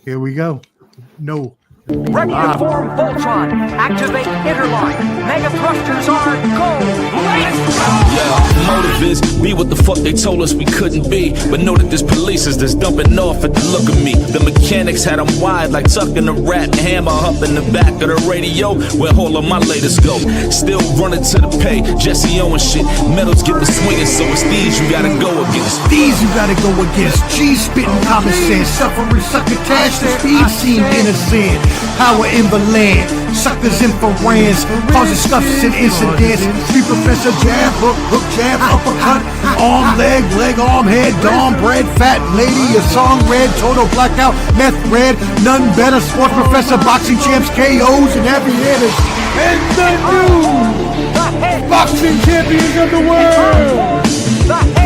Here we go. No. Ready to form Voltron. Activate interlock. Mega thrusters are go. Let's go! Yeah, motive is be what the fuck they told us we couldn't be. But know that there's police that's dumping off at the look of me. The mechanics had them wide like tucking a rat. Hammer up in the back of the radio where all of my latest go. Still running to the pay. Jesse Owens shit. Medals get the swinging, so it's these you gotta go against. These you gotta go against. G spitting common sense. Suffering succotash. The speed seemed innocent. Power in the land. Suckers in for rans. Causing scuffs and incidents. Street professor jab, hook jab, uppercut. Arm, leg, arm, head, dom, bread, fat lady, a song red, total blackout, meth red, none better. Sports professor, boxing champs, KOs, and heavy hitters. And the new boxing champions of the world.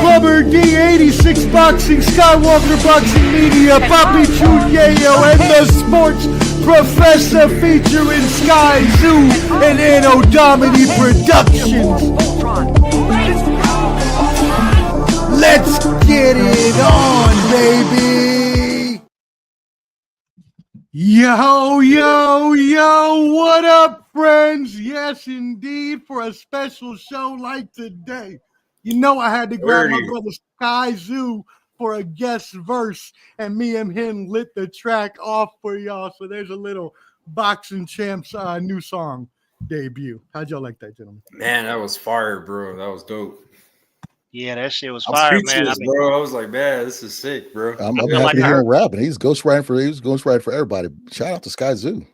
Clubber D86 Boxing, Skywalker Boxing Media, Papi, Choon, Yayo, and the Sports Professor featuring Skyzoo and Anno Domini Productions. Let's get it on, baby. Yo, what up, friends? Yes, indeed, for a special show like today. You know I had to grab my brother Skyzoo for a guest verse, and me and him lit the track off for y'all. So there's a little Boxing Champs new song debut. How'd y'all like that, gentlemen? Man, that was fire, bro. That was dope. Yeah, that shit was fire, man. Bro, I was like, man, this is sick, bro. I'm happy to hear him rapping. He's ghostwriting for everybody. Shout out to Skyzoo.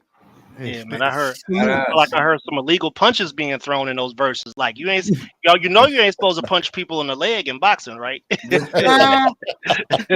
Yeah, man, I heard some illegal punches being thrown in those verses. Like you ain't supposed to punch people in the leg in boxing, right? I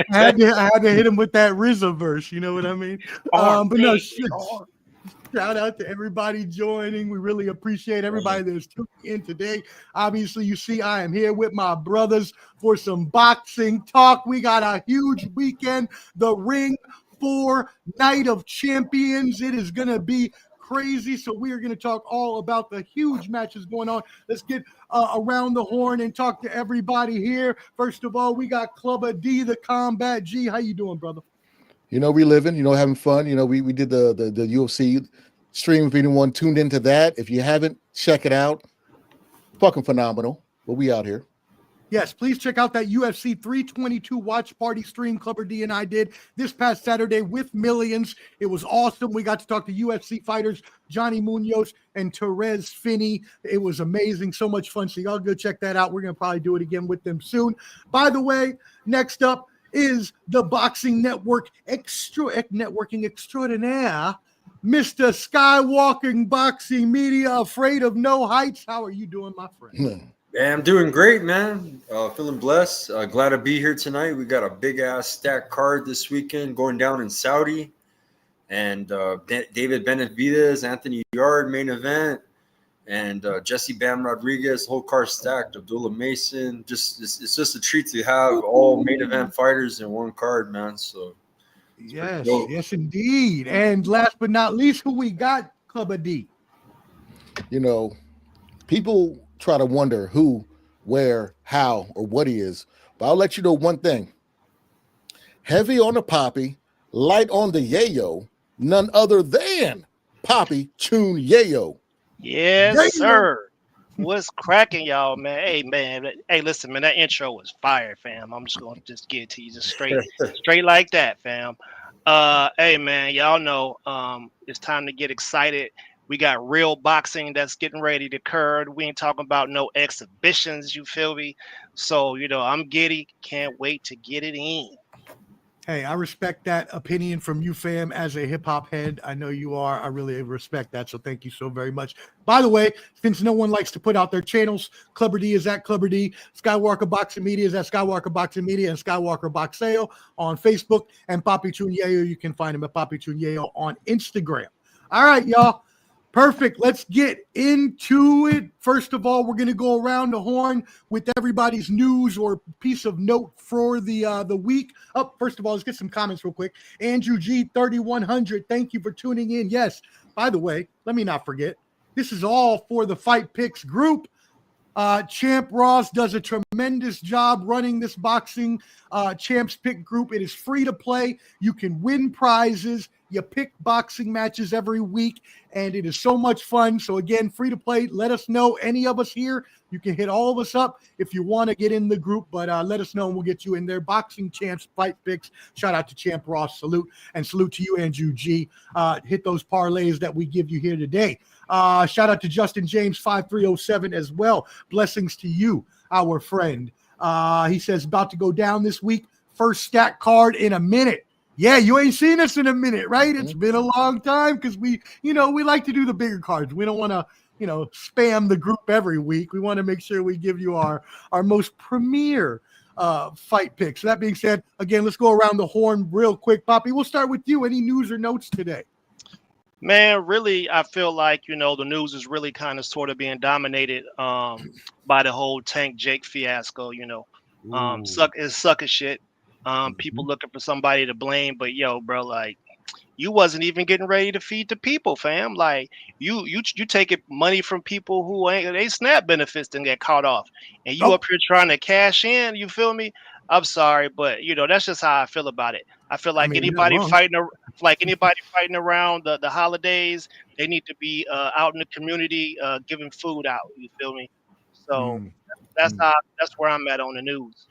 had to hit him with that RZA verse. You know what I mean? But no, shout out to everybody joining. We really appreciate everybody that's tuning in today. Obviously, you see, I am here with my brothers for some boxing talk. We got a huge weekend. The Ring 4 Night of Champions. It is going to be crazy. So we are going to talk all about the huge matches going on. Let's get around the horn and talk to everybody here. First of all, we got Clubber D, the Combat G. How you doing, brother? You know, we living, having fun. We did the UFC stream. If anyone tuned into that, if you haven't, check it out. Fucking phenomenal. But we out here. Yes, please check out that UFC 322 watch party stream Clubber D and I did this past Saturday with millions. It was awesome. We got to talk to UFC fighters Johnny Munoz and Therese Finney. It was amazing. So much fun. So y'all go check that out. We're going to probably do it again with them soon. By the way, next up is the Boxing Network networking extraordinaire, Mr. Skywalker Boxing Media, afraid of no heights. How are you doing, my friend? Yeah, I'm doing great, man. Feeling blessed. Glad to be here tonight. We got a big-ass stacked card this weekend going down in Saudi. And David Benavidez, Anthony Yarde main event. And Jesse Bam Rodriguez, whole card stacked. Abdullah Mason. It's just a treat to have all main event fighters in one card, man. So yes, indeed. And last but not least, who we got, Clubber D? People try to wonder who, where, how, or what he is. But I'll let you know one thing. Heavy on the Papi, light on the Yayo, none other than Papi, Choon, Yayo. Yes, Yayo. Sir. What's cracking, y'all, man? Hey, man. Hey, listen, man, that intro was fire, fam. I'm just going to get it to you just straight like that, fam. Hey, man, y'all know it's time to get excited. We got real boxing that's getting ready to occur. We ain't talking about no exhibitions, you feel me? So, I'm giddy. Can't wait to get it in. Hey, I respect that opinion from you, fam, as a hip-hop head. I know you are. I really respect that, so thank you so very much. By the way, since no one likes to put out their channels, Clubber D is at Clubber D, Skywalker Boxing Media is at Skywalker Boxing Media, and Skywalker Boxeo on Facebook, and Papi Choon Yayo, you can find him at Papi Choon Yayo on Instagram. All right, y'all. Perfect. Let's get into it. First of all, we're going to go around the horn with everybody's news or piece of note for the week. First of all, let's get some comments real quick. Andrew G 3100, thank you for tuning in. Yes, by the way, let me not forget, this is all for the Fight Picks group. Champ Ross does a tremendous job running this boxing champs pick group. It is free to play. You can win prizes. You pick boxing matches every week, and it is so much fun. So again, free to play. Let us know, any of us here. You can hit all of us up if you want to get in the group, but let us know and we'll get you in there. Boxing champs fight picks. Shout out to Champ Ross. Salute, and salute to you, Andrew G. Hit those parlays that we give you here today. Shout out to Justin James 5307 as well. Blessings to you, our friend. He says about to go down this week. First stack card in a minute. Yeah, you ain't seen us in a minute, right? It's been a long time because we like to do the bigger cards. We don't want to, spam the group every week. We want to make sure we give you our most premier fight picks. So that being said, again, let's go around the horn real quick. Papi, we'll start with you. Any news or notes today? Man, really, I feel like, the news is really kind of sort of being dominated by the whole Tank Jake fiasco, sucker shit. People looking for somebody to blame, but yo, bro, like, you wasn't even getting ready to feed the people, fam. Like, you taking money from people who they SNAP benefits and get caught off, and you up here trying to cash in. You feel me? I'm sorry, but that's just how I feel about it. I feel like anybody fighting around the holidays, they need to be out in the community giving food out. You feel me? So that's where I'm at on the news.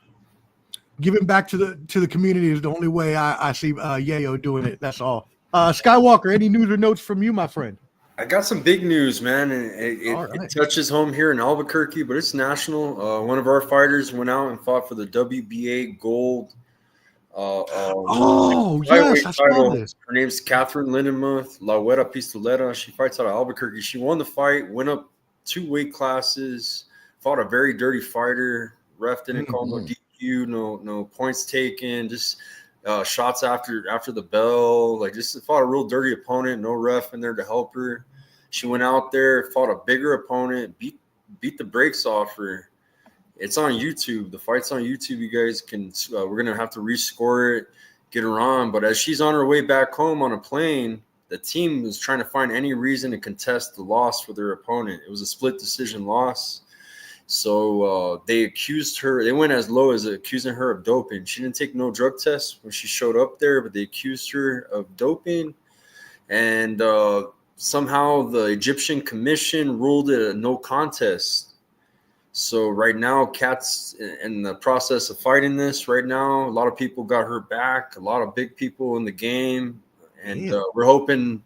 Giving back to the community is the only way I see Yayo doing it. That's all. Skywalker, any news or notes from you, my friend? I got some big news, man, and it touches home here in Albuquerque, but it's national. One of our fighters went out and fought for the WBA gold. Yes, I saw this. Her name's Catherine Lindemuth, La Huera Pistolera. She fights out of Albuquerque. She won the fight, went up 2 weight classes, fought a very dirty fighter. Ref didn't call no DQ, no points taken, just shots after the bell. Like, just fought a real dirty opponent. No ref in there to help her. She went out there, fought a bigger opponent, beat the brakes off her. It's on YouTube. The fight's on YouTube. You guys can. We're gonna have to rescore it, get her on. But as she's on her way back home on a plane, the team was trying to find any reason to contest the loss for their opponent. It was a split decision loss. So they accused her. They went as low as accusing her of doping. She didn't take no drug tests when she showed up there, but they accused her of doping. And somehow the Egyptian commission ruled it a no contest. So right now, Kat's in the process of fighting this right now. A lot of people got her back, a lot of big people in the game. And we're hoping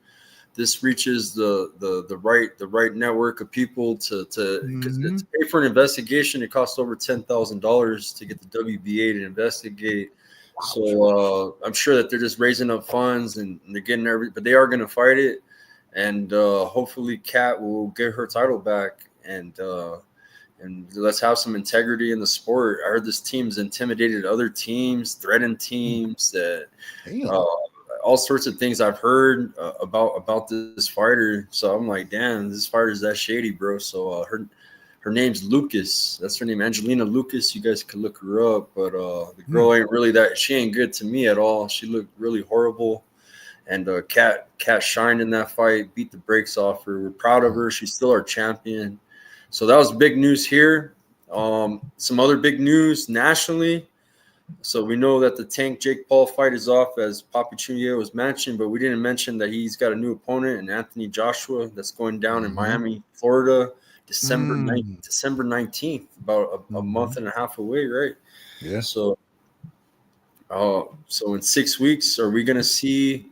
this reaches the right network of people to pay for an investigation. It costs over $10,000 to get the WBA to investigate. Wow. So I'm sure that they're just raising up funds and they're getting but they are going to fight it. And hopefully Kat will get her title back and let's have some integrity in the sport. I heard this team's intimidated other teams, threatened teams, that all sorts of things I've heard about this fighter. So I'm like, damn, this fighter's that shady, bro. So her name's Lucas. That's her name, Angelina Lucas. You guys can look her up. But the girl ain't really she ain't good to me at all. She looked really horrible. And Kat shined in that fight, beat the brakes off her. We're proud of her. She's still our champion. So that was big news here. Some other big news nationally. So we know that the Tank Jake Paul fight is off, as Papi Choon was mentioned, but we didn't mention that he's got a new opponent in Anthony Joshua that's going down in Miami, Florida, December 19th, about a month and a half away, right? Yeah. So in 6 weeks, are we gonna see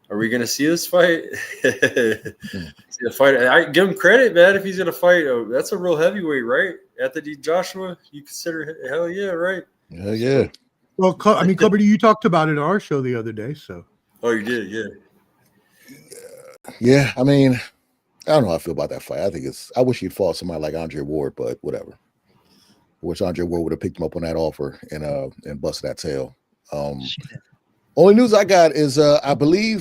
this fight? The fight. I give him credit, man. If he's gonna fight, that's a real heavyweight, right? Anthony Joshua, you consider? Hell yeah, right? Hell yeah. Well, I mean, Clubber, you talked about it on our show the other day, so. Oh, you did, yeah. Yeah, I mean, I don't know how I feel about that fight. I wish he'd fought somebody like Andre Ward, but whatever. I wish Andre Ward would have picked him up on that offer and busted that tail. Only news I got is I believe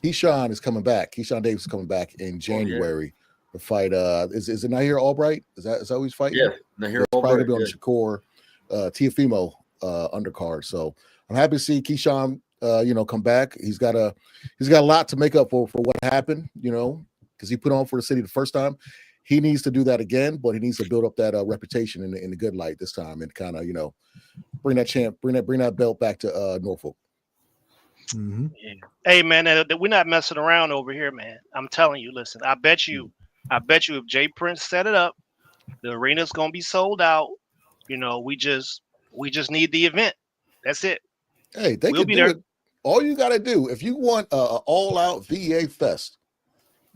Keyshawn is coming back. Keyshawn Davis is coming back in January to fight. Is it Nahir Albright? Is that who he's fighting? Yeah, Nahir Albright. Probably gonna be on the Shakur Teofimo undercard. So I'm happy to see Keyshawn come back. He's got a lot to make up for what happened, because he put on for the city the first time. he needs to do that again, but he needs to build up that reputation in the good light this time and kind of, bring that belt back to Norfolk. Yeah. Hey man, we're not messing around over here, man. I'm telling you, listen, I bet you if Jay Prince set it up, the arena's gonna be sold out. We just need the event. That's it. Hey, we'll be there. All you got to do, if you want an all-out VA fest,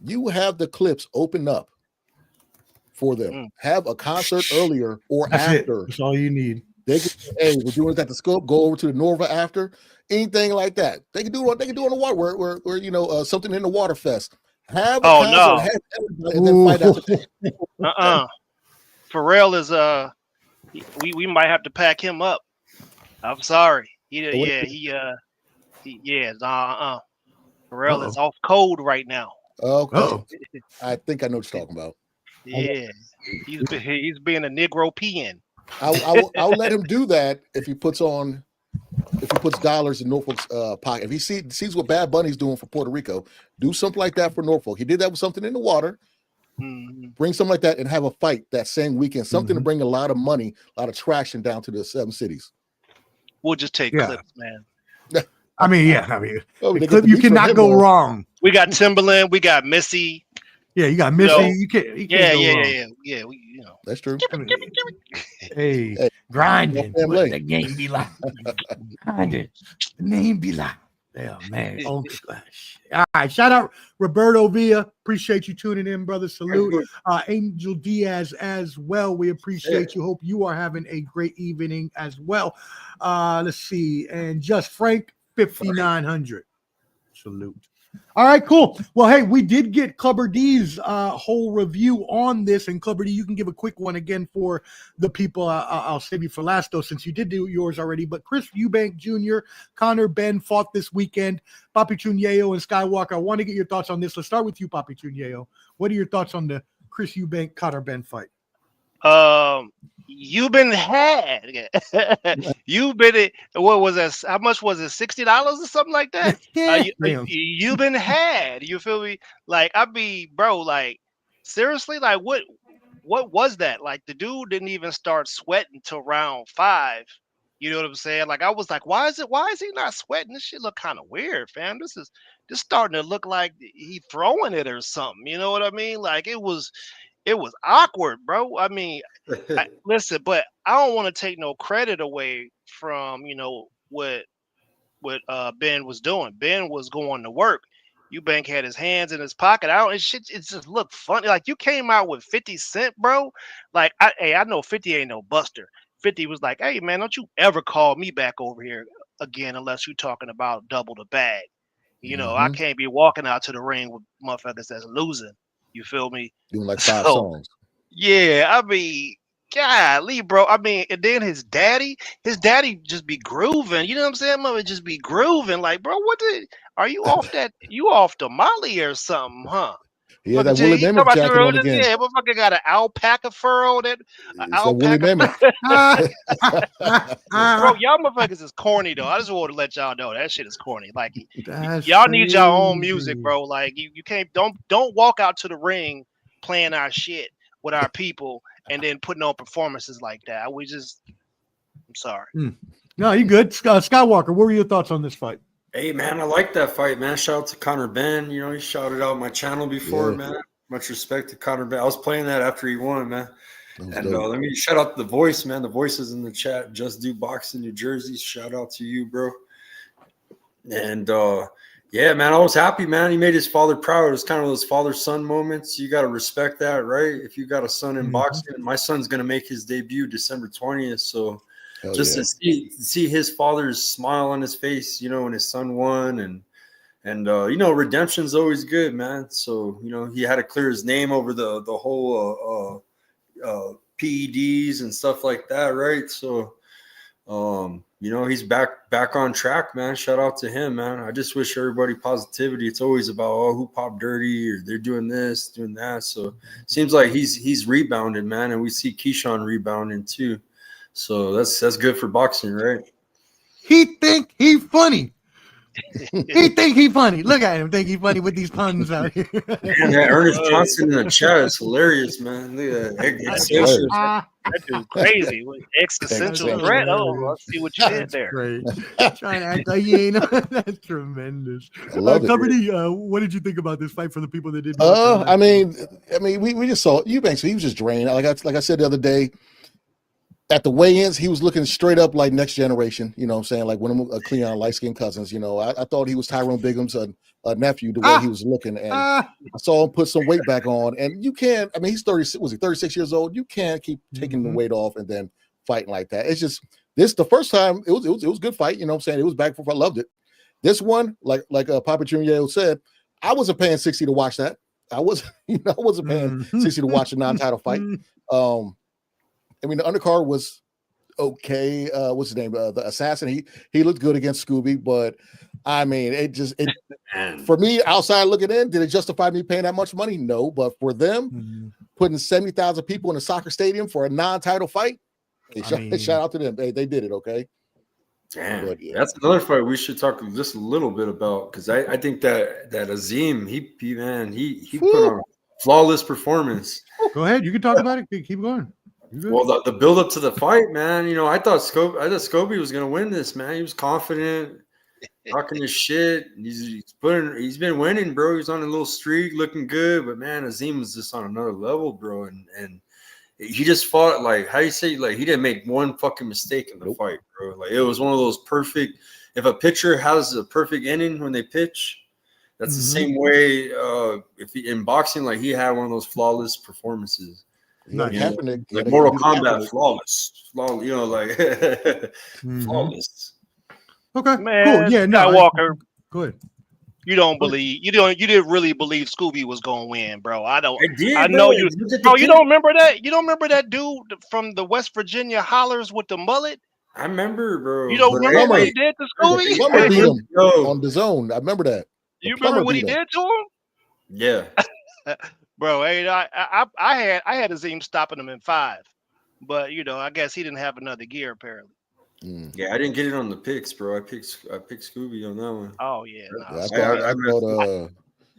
you have the clips open up for them. Have a concert earlier or after. That's all you need. They can, hey, we're doing it at the Scope. Go over to the Norva after. Anything like that. They can do what they can do on the water. Where something in the water fest. Have a concert, have everybody, and then fight after. Pharrell is we might have to pack him up. I'm sorry. Pharrell is off code right now. Okay. I think I know what you're talking about. Yeah, he's being a Negro peeing. I'll let him do that if he puts dollars in Norfolk's pocket. If he sees what Bad Bunny's doing for Puerto Rico, do something like that for Norfolk. He did that with something in the water. Bring something like that and have a fight that same weekend. Something to bring a lot of money, a lot of traction down to the 7 cities. We'll just take clips, man. You cannot go wrong. We got Timberland. We got Missy. Yeah, you got Missy. You can't Yeah. That's true. Hey, grinding. The game be like grinding. The name be like. Yeah, man. Oh, all right. Shout out Roberto Villa. Appreciate you tuning in, brother. Salute. Angel Diaz as well. We appreciate you. Hope you are having a great evening as well. Let's see. And just Frank 5900. Salute. All right, cool. Well, hey, we did get Clubber D's whole review on this, and Clubber D, you can give a quick one again for the people. I'll save you for last, though, since you did do yours already. But Chris Eubank Jr., Connor Ben fought this weekend. Papi, Choon, Yayo, and Skywalker. I want to get your thoughts on this. Let's start with you, Papi, Choon, Yayo. What are your thoughts on the Chris Eubank, Connor Ben fight? You've been had. You've been. What was that? How much was it? $60 or something like that? You've been had. You feel me? Like, I mean, bro. Like, seriously. Like, what was that? Like, the dude didn't even start sweating till round 5. You know what I'm saying? Like, I was like, why is he not sweating? This shit look kind of weird, fam. This starting to look like he throwing it or something. You know what I mean? Like, it was awkward, bro. I mean, listen, but I don't want to take no credit away from, what Ben was doing. Ben was going to work. Eubank had his hands in his pocket. It just looked funny. Like, you came out with 50 Cent, bro. Like, I know 50 ain't no buster. 50 was like, hey, man, don't you ever call me back over here again unless you're talking about double the bag. I can't be walking out to the ring with motherfuckers that's losing. You feel me? Doing like 5 songs. Yeah, I mean, golly, bro. I mean, and then his daddy just be grooving. You know what I'm saying? Mother just be grooving. Like, bro, are you off that? You off the Molly or something, huh? Yeah, that Willie Namath jacket on again. Yeah, motherfucker got an alpaca fur on it. Willie Namath. Bro, y'all motherfuckers is corny though. I just want to let y'all know that shit is corny. Like, y'all need your own music, bro. Like, you can't don't walk out to the ring playing our shit with our people and then putting on performances like that. I'm sorry. No, you good. Skywalker, what were your thoughts on this fight? Hey, man, I like that fight, man. Shout out to Connor Ben. He shouted out my channel before, man. Much respect to Connor Ben. I was playing that after he won, man. And let me shout out The Voice, man. The Voice is in the chat. Just Do Boxing, New Jersey. Shout out to you, bro. And, yeah, man, I was happy, man. He made his father proud. It was kind of those father-son moments. You got to respect that, right? If you got a son in boxing, my son's going to make his debut December 20th, so – to see his father's smile on his face, when his son won, and redemption's always good, man. So he had to clear his name over the whole PEDs and stuff like that, right? So he's back on track, man. Shout out to him, man. I just wish everybody positivity. It's always about who popped dirty or they're doing this, doing that. So it seems like he's rebounded, man, and we see Keyshawn rebounding too. So that's good for boxing, right? He think he funny. He think he funny. Look at him, think he funny with these puns out here. Man, that Ernest Johnson in the chat is hilarious, man. Look at that. That dude's crazy. With existential That's threat. hilarious. Oh, let's see what you did That's there. great. Trying to act like he ain't. That's tremendous. I love it. Company, what did you think about this fight for the people that didn't? I mean, we just saw Eubanks. He was just drained. Like I said the other day, at the weigh-ins, he was looking straight up like next generation. You know what I'm saying? Like one of them, Cleon light-skinned cousins. You know, I thought he was Tyrone Bigum's nephew, the way he was looking. And I saw him put some weight back on. And you can't, I mean, he's 36 years old. You can't keep taking the weight off and then fighting like that. It's just, the first time, it was a good fight. You know what I'm saying? It was back and forth. I loved it. This one, like Papi Jr. said, I wasn't paying $60 to watch that. I wasn't paying $60 to watch a non-title fight. I mean, the undercard was okay. What's his name? The assassin. He looked good against Scooby, but I mean, for me, outside looking in, did it justify me paying that much money? No, but for them, putting 70,000 people in a soccer stadium for a non-title fight, shout out to them. They did it. Okay. Damn, but, yeah. That's another fight we should talk just a little bit about, because I think that Azim, he put on a flawless performance. Go ahead, you can talk about it. Keep going. Well, the build up to the fight, man. You know, I thought Scobie was gonna win this, man. He was confident, talking his shit. He's been winning, bro. He's on a little streak, looking good. But man, Azim was just on another level, bro. And he just fought like, how you say, like he didn't make one fucking mistake in the fight, bro. Like it was one of those perfect. If a pitcher has a perfect inning when they pitch, that's the same way. In boxing, like he had one of those flawless performances. Like Mortal Kombat, flawless. You know, like flawless. Okay, Man, cool. Yeah, no, Skywalker. Good. You didn't really believe Scooby was gonna win, bro. I did, I know you. Bro, you don't remember that? You don't remember that dude from the West Virginia hollers with the mullet? I remember, bro. You don't remember what he did to Scooby? Plumber beat him on DAZN. I remember that. You remember what he did to him? Yeah. Bro, I had Azim stopping him in 5, but you know, I guess he didn't have another gear apparently. Yeah, I didn't get it on the picks, bro. I picked Scooby on that one. Oh yeah, I thought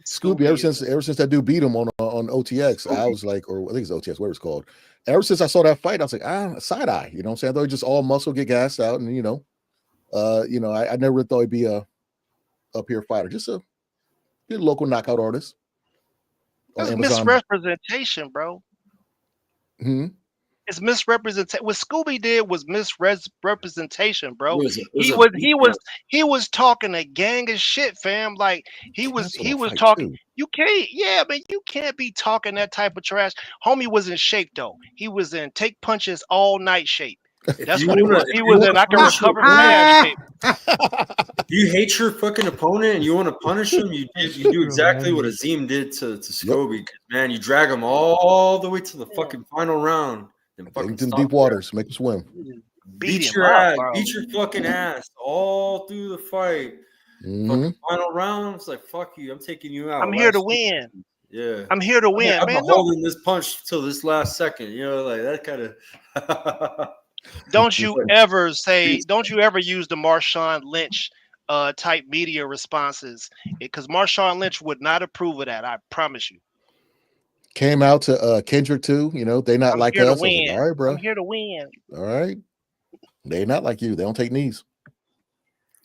Scooby ever since that dude beat him on OTX. I was like, or I think it's OTX, whatever it's called. Ever since I saw that fight, I was like, side eye. You know what I'm saying? I thought he just all muscle, get gassed out, and I never thought he'd be a up here fighter, just a local knockout artist. It's misrepresentation, bro. It's misrepresentation. What Scooby did was misrepresentation, bro. He was talking a gang of shit, fam. Like he was talking. You can't be talking that type of trash. Homie was in shape though. He was in take punches all night shape. That's what it was. He was in I can recover from that shape. You hate your fucking opponent and you want to punish him, you do exactly what Azim did to Scobie. Man, you drag him all the way to the fucking final round. Take him to the deep waters, make him swim. Beat your ass, beat your fucking ass all through the fight. Fucking final round, it's like, fuck you, I'm taking you out. I'm here to win. Yeah, I'm here to win. I'm holding this punch till this last second. You know, like that kind of. Don't you ever use the Marshawn Lynch type media responses, because Marshawn Lynch would not approve of that. I promise you. Came out to Kendrick too. You know, they not like us. Like, all right, bro. I'm here to win. All right. They not like you. They don't take knees.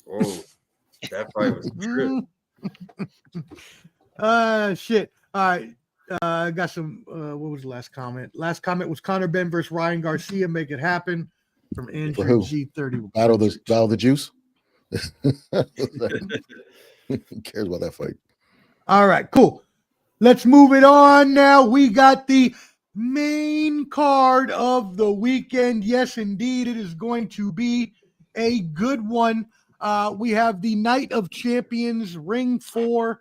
Oh, that fight was true. Shit. All right. I got some. What was the last comment? Last comment was Conor Ben versus Ryan Garcia. Make it happen from Andrew G30. Battle the juice. Who cares about that fight? All right, cool. Let's move it on now. We got the main card of the weekend. Yes, indeed, it is going to be a good one. We have the Night of Champions Ring 4.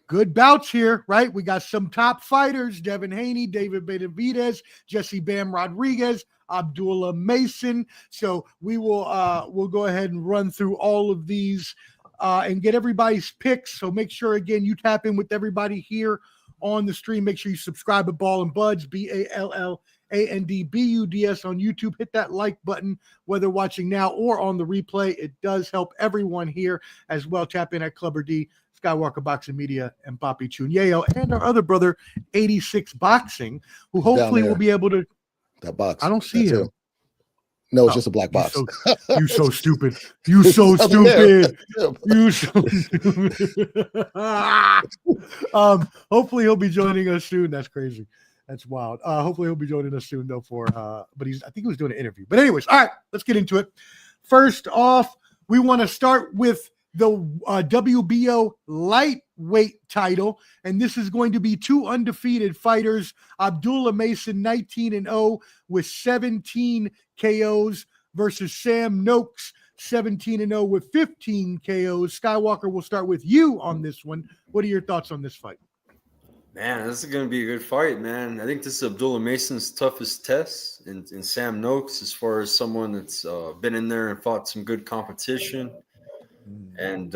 Good bouts here, right? We got some top fighters: Devin Haney, David Benavidez, Jesse Bam Rodriguez, Abdullah Mason. So we will we'll go ahead and run through all of these and get everybody's picks. So make sure, again, you tap in with everybody here on the stream. Make sure you subscribe to Ball and Buds, ANDBUDS on YouTube. Hit that like button, whether watching now or on the replay. It does help everyone here as well. Tap in at Clubber D, Skywalker Boxing Media, and Papi, Choon, Yayo, and our other brother, 86 Boxing, who hopefully will be able to. That box. I don't see him. Him. No, it's just a black box. You so stupid. You so stupid. You so stupid. Hopefully he'll be joining us soon. That's crazy. That's wild. Hopefully he'll be joining us soon though. But I think he was doing an interview. But anyways, all right, let's get into it. First off, we want to start with the WBO lightweight title, and this is going to be two undefeated fighters. Abdullah Mason, 19-0 with 17 KOs versus Sam Noakes, 17-0 with 15 KOs. Skywalker, we'll start with you on this one. What are your thoughts on this fight? Man, this is going to be a good fight, man. I think this is Abdullah Mason's toughest test, and Sam Noakes, as far as someone that's been in there and fought some good competition. And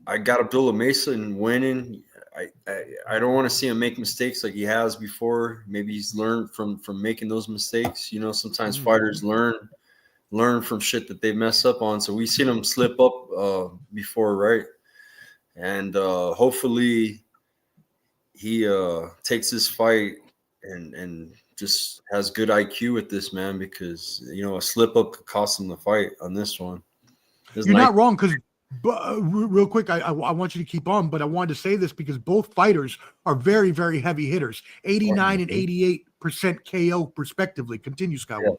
I got Abdullah Mason winning. I don't want to see him make mistakes like he has before. Maybe he's learned from making those mistakes. You know, sometimes fighters learn from shit that they mess up on. So we've seen him slip up before, right? And hopefully he takes this fight and just has good IQ with this, man, because, you know, a slip up could cost him the fight on this one. You're not wrong, because real quick, I want you to keep on, but I wanted to say this because both fighters are very, very heavy hitters, 89 and 88% KO respectively. Continue, Skywalker.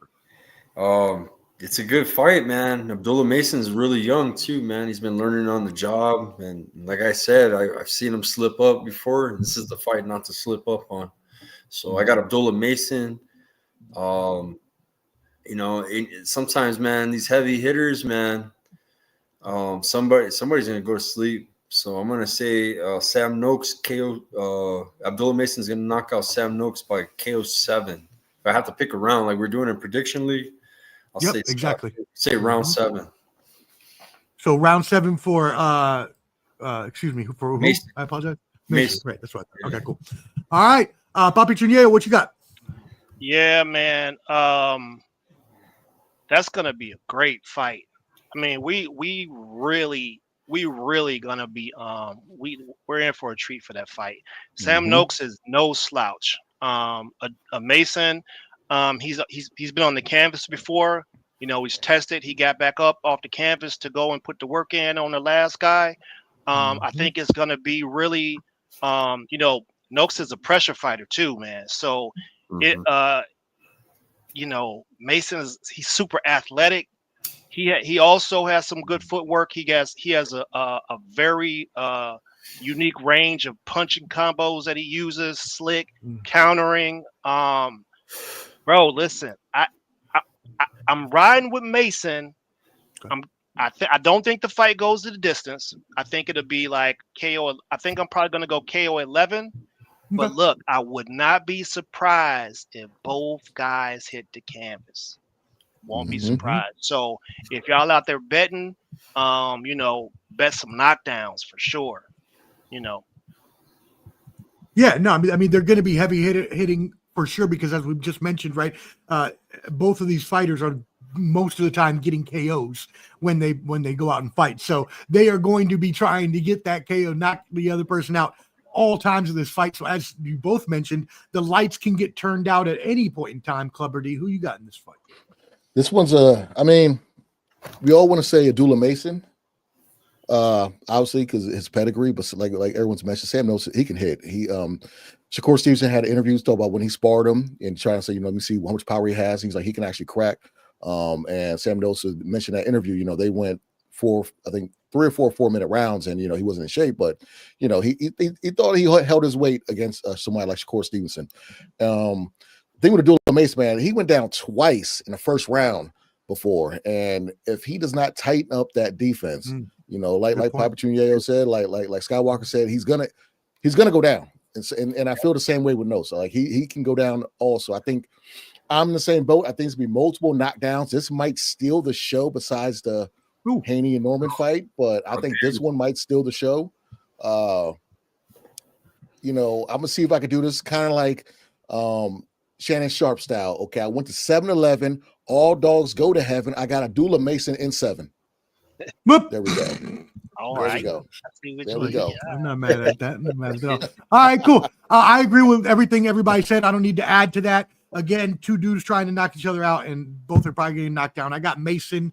Yeah. It's a good fight, man. Abdullah Mason's really young too, man. He's been learning on the job, and like I said, I've seen him slip up before. This is the fight not to slip up on. So I got Abdullah Mason. You know, sometimes, man, these heavy hitters, man. Somebody's gonna go to sleep. So I'm gonna say Sam Noakes KO. Abdullah Mason's gonna knock out Sam Noakes by KO 7. If I have to pick a round, like we're doing in prediction league, I'll say exactly. Say round 7. So round 7 for excuse me, for who? Mason. I apologize. Mason. Right, that's right. Okay, cool. All right, Papi Choon, what you got? Yeah, man. That's gonna be a great fight. I mean, we really gonna be we're in for a treat for that fight. Sam Noakes is no slouch. A Mason, he's been on the canvas before. You know, he's tested. He got back up off the canvas to go and put the work in on the last guy. I think it's gonna be really, you know, Noakes is a pressure fighter too, man. So you know, he's super athletic. He also has some good footwork. He has a very unique range of punching combos that he uses, slick countering. Bro, listen, I'm riding with Mason. I don't think the fight goes to the distance. I think it'll be like KO. I think I'm probably gonna go KO 11. But look, I would not be surprised if both guys hit the canvas. Won't be surprised. So if y'all out there betting, you know, bet some knockdowns for sure. You know. Yeah, no, I mean they're going to be heavy hitting for sure, because as we've just mentioned, right, both of these fighters are most of the time getting KOs when they go out and fight. So they are going to be trying to get that KO, knock the other person out all times of this fight. So as you both mentioned, the lights can get turned out at any point in time. Clubber D, who you got in this fight? This one's I mean, we all want to say Abdullah Mason, obviously because his pedigree, but like everyone's mentioned, Sam knows he can hit. Shakur Stevenson had interviews talking about when he sparred him and trying to say, you know, let me see how much power he has. He's like, he can actually crack. And Sam Noakes mentioned that interview, you know, they went 3 or 4 4-minute rounds, and you know he wasn't in shape, but you know he thought he held his weight against somebody like Shakur Stevenson. Thing with Abdullah Mason, man, he went down twice in the first round before, and if he does not tighten up that defense, you know, like Papi Choon said, like Skywalker said, he's gonna go down, and I feel the same way with Noakes. So like he can go down also. I think I'm in the same boat. I think it's gonna be multiple knockdowns. This might steal the show besides the Haney and Norman fight, but I think this one might steal the show. You know, I'm gonna see if I can do this kind of like Shannon Sharp style. Okay, I went to 7-Eleven. All dogs go to heaven. I got Abdullah Mason in 7. Whoop. There we go. All There right. we go. I see what There you we did. go. I'm not mad at that. I'm not mad at all. All right, cool. I agree with everything everybody said. I don't need to add to that. Again, 2 dudes trying to knock each other out, and both are probably getting knocked down. I got Mason,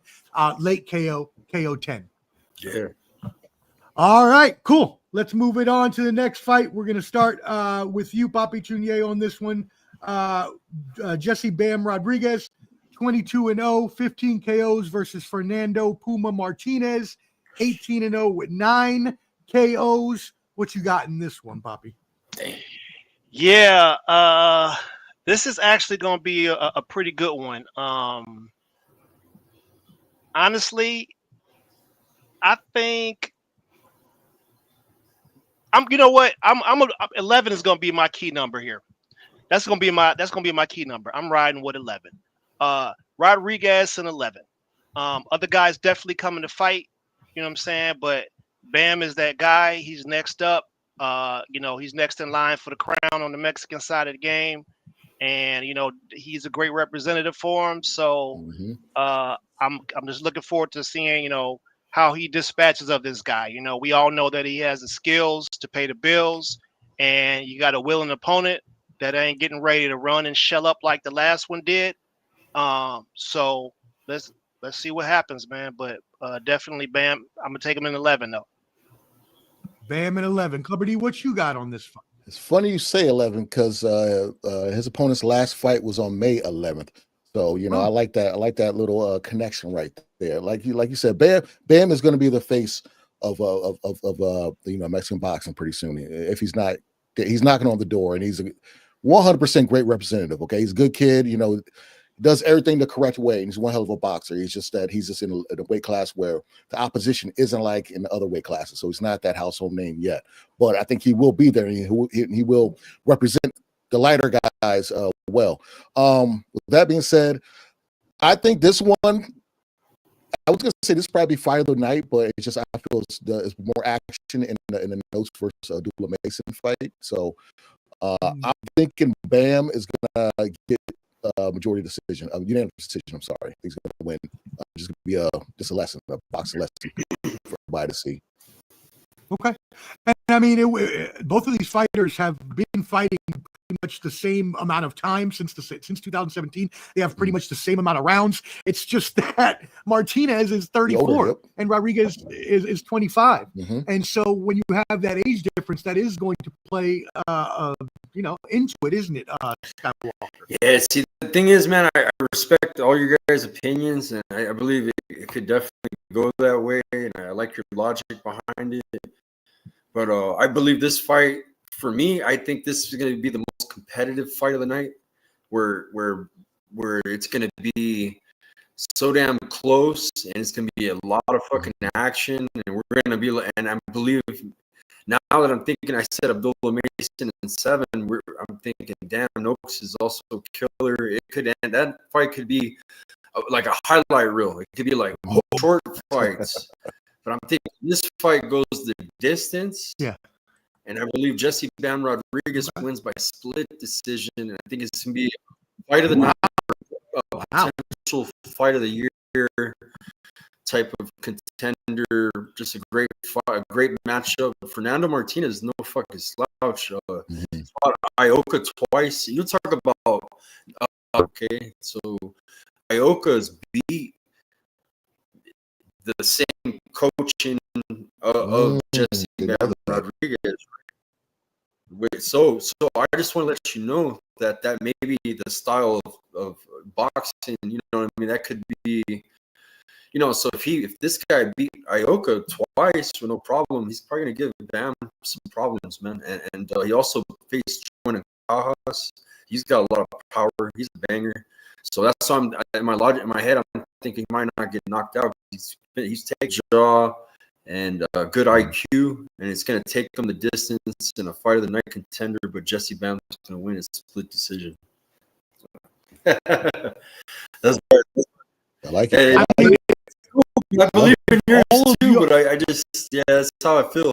late KO 10. Yeah. All right, cool. Let's move it on to the next fight. We're going to start with you, Papi Choon on this one. Jesse Bam Rodriguez, 22-0, 15 KOs versus Fernando Puma Martinez, 18-0 with 9 KOs. What you got in this one, Papi? Yeah, this is actually going to be a pretty good one. Honestly, I think you know what? 11 is going to be my key number here. That's going to be my key number. I'm riding with 11. Rodriguez and 11. Other guys definitely coming to fight. You know what I'm saying? But Bam is that guy. He's next up. He's next in line for the crown on the Mexican side of the game. And, he's a great representative for him. So I'm just looking forward to seeing, how he dispatches of this guy. We all know that he has the skills to pay the bills, and you got a willing opponent that ain't getting ready to run and shell up like the last one did. So let's see what happens, man. But definitely Bam. I'm gonna take him in 11 though. Bam and 11. Clubber D, what you got on this fight? It's funny you say 11 because his opponent's last fight was on May 11th. So I like that. I like that little connection right there. Like you said, Bam is going to be the face of Mexican boxing pretty soon. If he's knocking on the door, and he's a 100% great representative. Okay, he's a good kid. Does everything the correct way, and he's one hell of a boxer. He's just in a weight class where the opposition isn't like in the other weight classes, so he's not that household name yet. But I think he will be there, and he will represent the lighter guys well. With that being said, I think this one, I was going to say this probably be fight of the night, but it's just I feel it's more action in the Noakes versus Abdullah Mason fight. So I'm thinking Bam is going to get majority decision, unanimous decision. I'm sorry, he's going to win. Just going to be just a lesson, a boxing lesson for everybody to see. Okay. And I mean, both of these fighters have been fighting pretty much the same amount of time since 2017. They have pretty much the same amount of rounds. It's just that Martinez is 34 older, and Rodriguez is 25. Mm-hmm. And so when you have that age difference, that is going to play, into it, isn't it, Skywalker? Yeah, see, the thing is, man, I respect all your guys' opinions, and I believe it could definitely go that way, and I like your logic behind it. But I believe this fight, for me, I think this is going to be the most competitive fight of the night, where it's going to be so damn close, and it's going to be a lot of fucking action, and we're going to be, and I believe now that I'm thinking, I said Abdullah Mason in 7, I'm thinking, damn, Noakes is also killer. It could end, that fight could be like a highlight reel. It could be like short fights. But I'm thinking this fight goes the distance. Yeah. And I believe Jesse Bam Rodriguez wins by split decision. And I think it's going to be a fight of the night, a potential fight of the year type of contender. Just a great fight, a great matchup. Fernando Martinez, no fucking slouch. Fought Ioka twice. You talk about, okay, so Ioka's beat the same coaching of Jesse Bam Rodriguez. So I just want to let you know that may be the style of boxing. You know what I mean? That could be, so if this guy beat Ioka twice with no problem, he's probably gonna give Bam some problems, man. And he also faced Choon and Cajas. He's got a lot of power. He's a banger. So that's why I'm in my head. I'm thinking he might not get knocked out. He's taking jaw and good IQ, and it's going to take him the distance in a fight of the night contender. But Jesse Bam's going to win a split decision. That's I like it. I believe in yours too, but I just that's how I feel.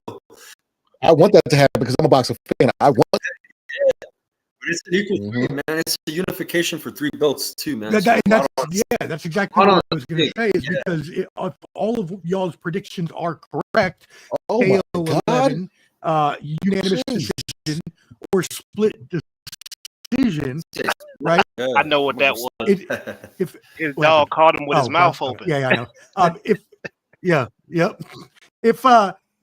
I want that to happen because I'm a boxing fan. I want. But It's an equal fight, man. It's a unification for 3 belts too, man. That's exactly what I was going to say. Is because if all of y'all's predictions are correct, KO 11, unanimous decision or split decision, right? Yeah. I know what that was. If His dog caught him with his mouth okay. open. Yeah, I know.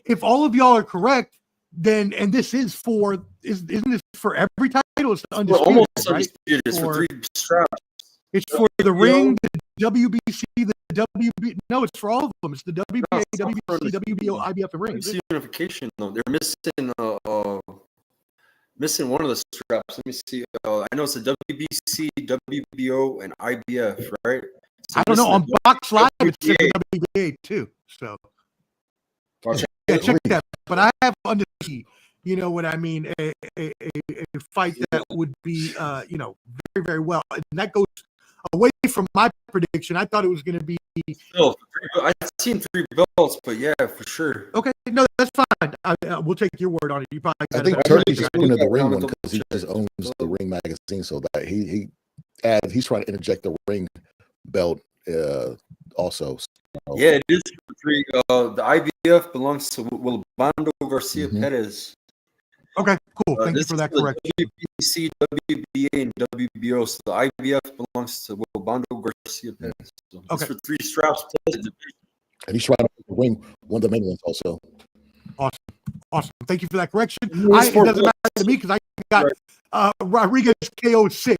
If all of y'all are correct, then and this is for isn't this for every title? It's undisputed, almost right? undisputed. It's for 3 straps. It's for the ring, the WBC, the WB. No, it's for all of them. It's the WBA, WBC, WBO, IBF, and ring. It's unification though. They're missing one of the straps. Let me see. I know it's the WBC, WBO, and IBF, right? So I don't know. On Box Live, it says the WBA too. So check that. But I have undisputed. You know what I mean? A fight that would be, very, very well. And that goes away from my prediction. I thought it was going to be. I've seen 3 belts, but yeah, for sure. Okay, no, that's fine. We'll take your word on it. You probably. I think Turkey's winning the ring one because he just owns the ring magazine, so that he's trying to interject the ring belt also. So. Yeah, it is for 3. The IBF belongs to Wilbando Garcia Perez. Okay, cool. Thank you for that correction. WBC, WBA, and WBO. So the IBF belongs to Wilbando Garcia Perez. So it's for 3 straps plus a division. And he's trying to win one of the main ones also. Awesome. Thank you for that correction. It doesn't matter to me because I got Rodriguez KO 6.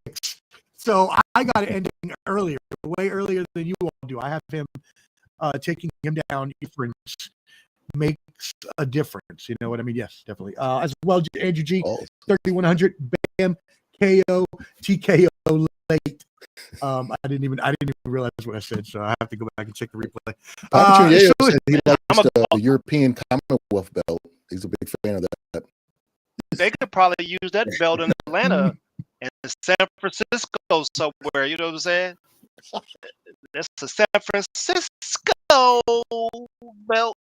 So I got it ending earlier, way earlier than you all do. I have him taking him down difference makes a difference. You know what I mean? Yes, definitely. As well, Andrew G, 3100, bam, KO, TKO late. I didn't even realize what I said, so I have to go back and check the replay. Yayo said he likes the European Commonwealth belt. He's a big fan of that. They could probably use that belt in Atlanta and San Francisco somewhere. You know what I'm saying? That's the San Francisco belt.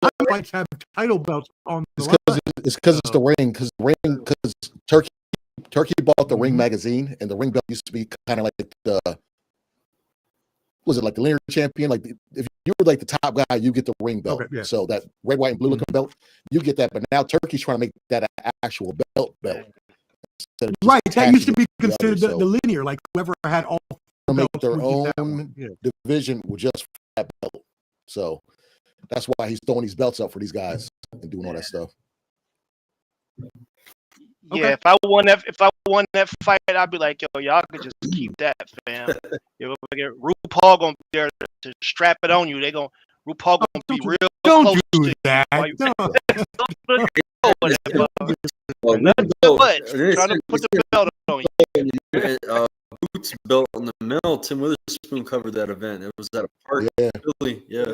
I might have title belts on the line. It's because it's the ring. Because Turkey bought the Ring magazine, and the ring belt used to be kind of like the linear champion? Like if you were like the top guy, you get the ring belt. Okay, yeah. So that red, white, and blue looking belt, you get that. But now Turkey's trying to make that an actual belt. Right, that used to be considered the linear. Like whoever had all make their own division with just that belt. So that's why he's throwing these belts up for these guys and doing all that stuff. Yeah, okay. If I won that fight, I'd be like, yo, y'all could just keep that, fam. RuPaul gonna be there to strap it on you. RuPaul gonna be real don't close do to that. you. Trying to put the belt on you. Boots belt on the mill. Tim Witherspoon covered that event. It was at a park. Yeah. Philly. Yeah.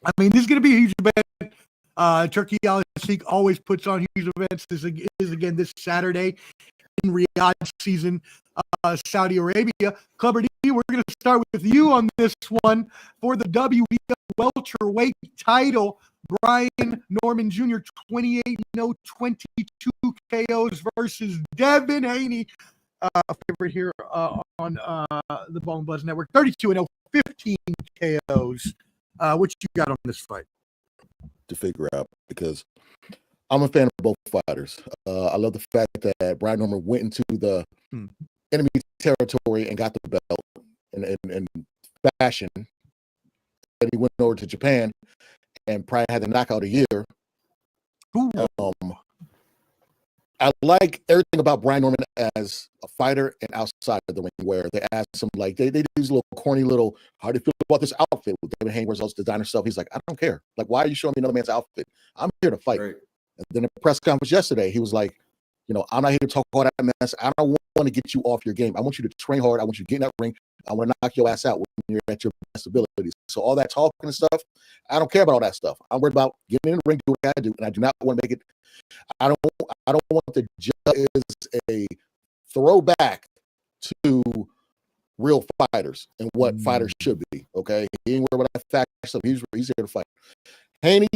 I mean, this is gonna be a huge event. Turkey Al-Sheikh always puts on huge events. This is again this Saturday in Riyadh season, Saudi Arabia. Clubber D, we're going to start with you on this one for the WBO welterweight title. Brian Norman Jr. 28-0, 22 KOs versus Devin Haney, a favorite here on the Ball and Buzz Network. 32-0, 15 KOs. What you got on this fight? To figure out, because I'm a fan of both fighters. I love the fact that Brian Norman went into the enemy territory and got the belt in fashion. And he went over to Japan and probably had the knockout a year. I like everything about Brian Norman as a fighter and outside of the ring, where they ask him, like, they do these little corny little, how do you feel about this outfit with Devin Haney wears all this designer stuff? He's like, I don't care. Like, why are you showing me another man's outfit? I'm here to fight. Right. And then in the press conference yesterday, he was like, I'm not here to talk all that mess. I don't want to get you off your game. I want you to train hard. I want you to get in that ring. I want to knock your ass out when you're at your best abilities. So all that talking and stuff, I don't care about all that stuff. I'm worried about getting in the ring, doing what I do, and I do not want to make it. I don't want the judge is a throwback to real fighters and what fighters should be. Okay, he ain't worried about that fact stuff. He's here to fight. Haney,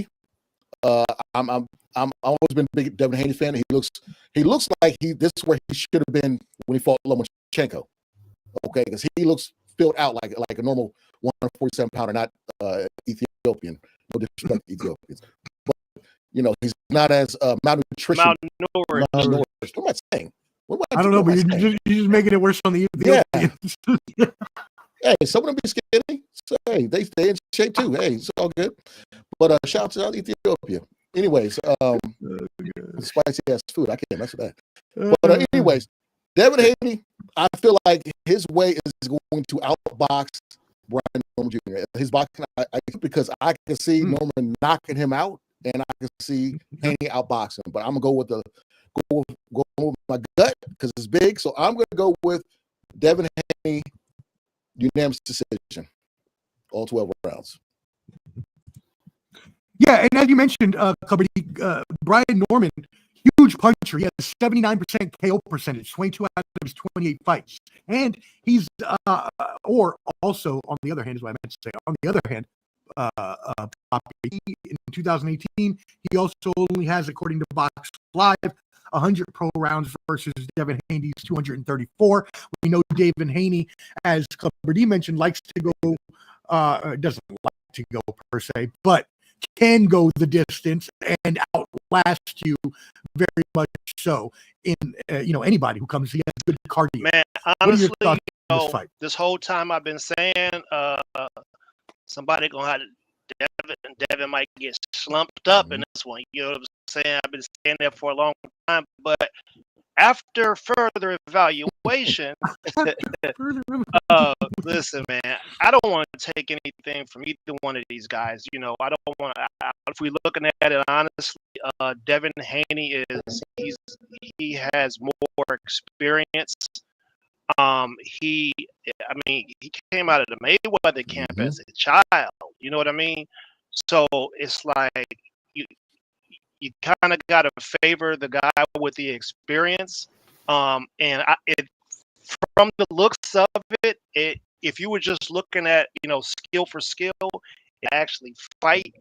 I'm always been a big Devin Haney fan. He looks like this is where he should have been when he fought Lomachenko. Okay, because he looks filled out like a normal 147 pounder, not Ethiopian. No disrespect to Ethiopians, but he's not as malnutrition. Malnourished. What am I saying? I don't know, but you're just making it worse on the Ethiopians. Yeah. Hey, some of them be skinny. So, hey, they stay in shape too. Hey, it's all good. But shout out to Ethiopia. Anyways, spicy ass food. I can't mess with that. But anyways, Devin Haney, I feel like his way is going to outbox Brian Norman Jr. His boxing, because I can see Norman knocking him out, and I can see Haney outboxing him. But I'm gonna go with my gut because it's big. So I'm gonna go with Devin Haney, unanimous decision, all 12 rounds. Yeah, and as you mentioned, Brian Norman, huge puncher. He has a 79% KO percentage, 22 out of his 28 fights. And he's, or also, on the other hand, is what I meant to say, on the other hand, Papi, in 2018, he also only has, according to Box Live, 100 pro rounds versus Devin Haney's 234. We know Devin Haney, as Clubber D mentioned, likes to go, doesn't like to go per se, but can go the distance and outlast you very much so in anybody who comes. He has good cardio. Man, honestly, this whole time I've been saying somebody gonna have to, Devin might get slumped up in this one. You know what I'm saying? I've been saying that for a long time, but after further evaluation, listen, man, I don't want to take anything from either one of these guys. I don't want to. If we're looking at it honestly, Devin Haney he has more experience. He came out of the Mayweather camp as a child. You know what I mean? So it's like you kind of got to favor the guy with the experience. From the looks of it, if you were just looking at, skill for skill, actually fight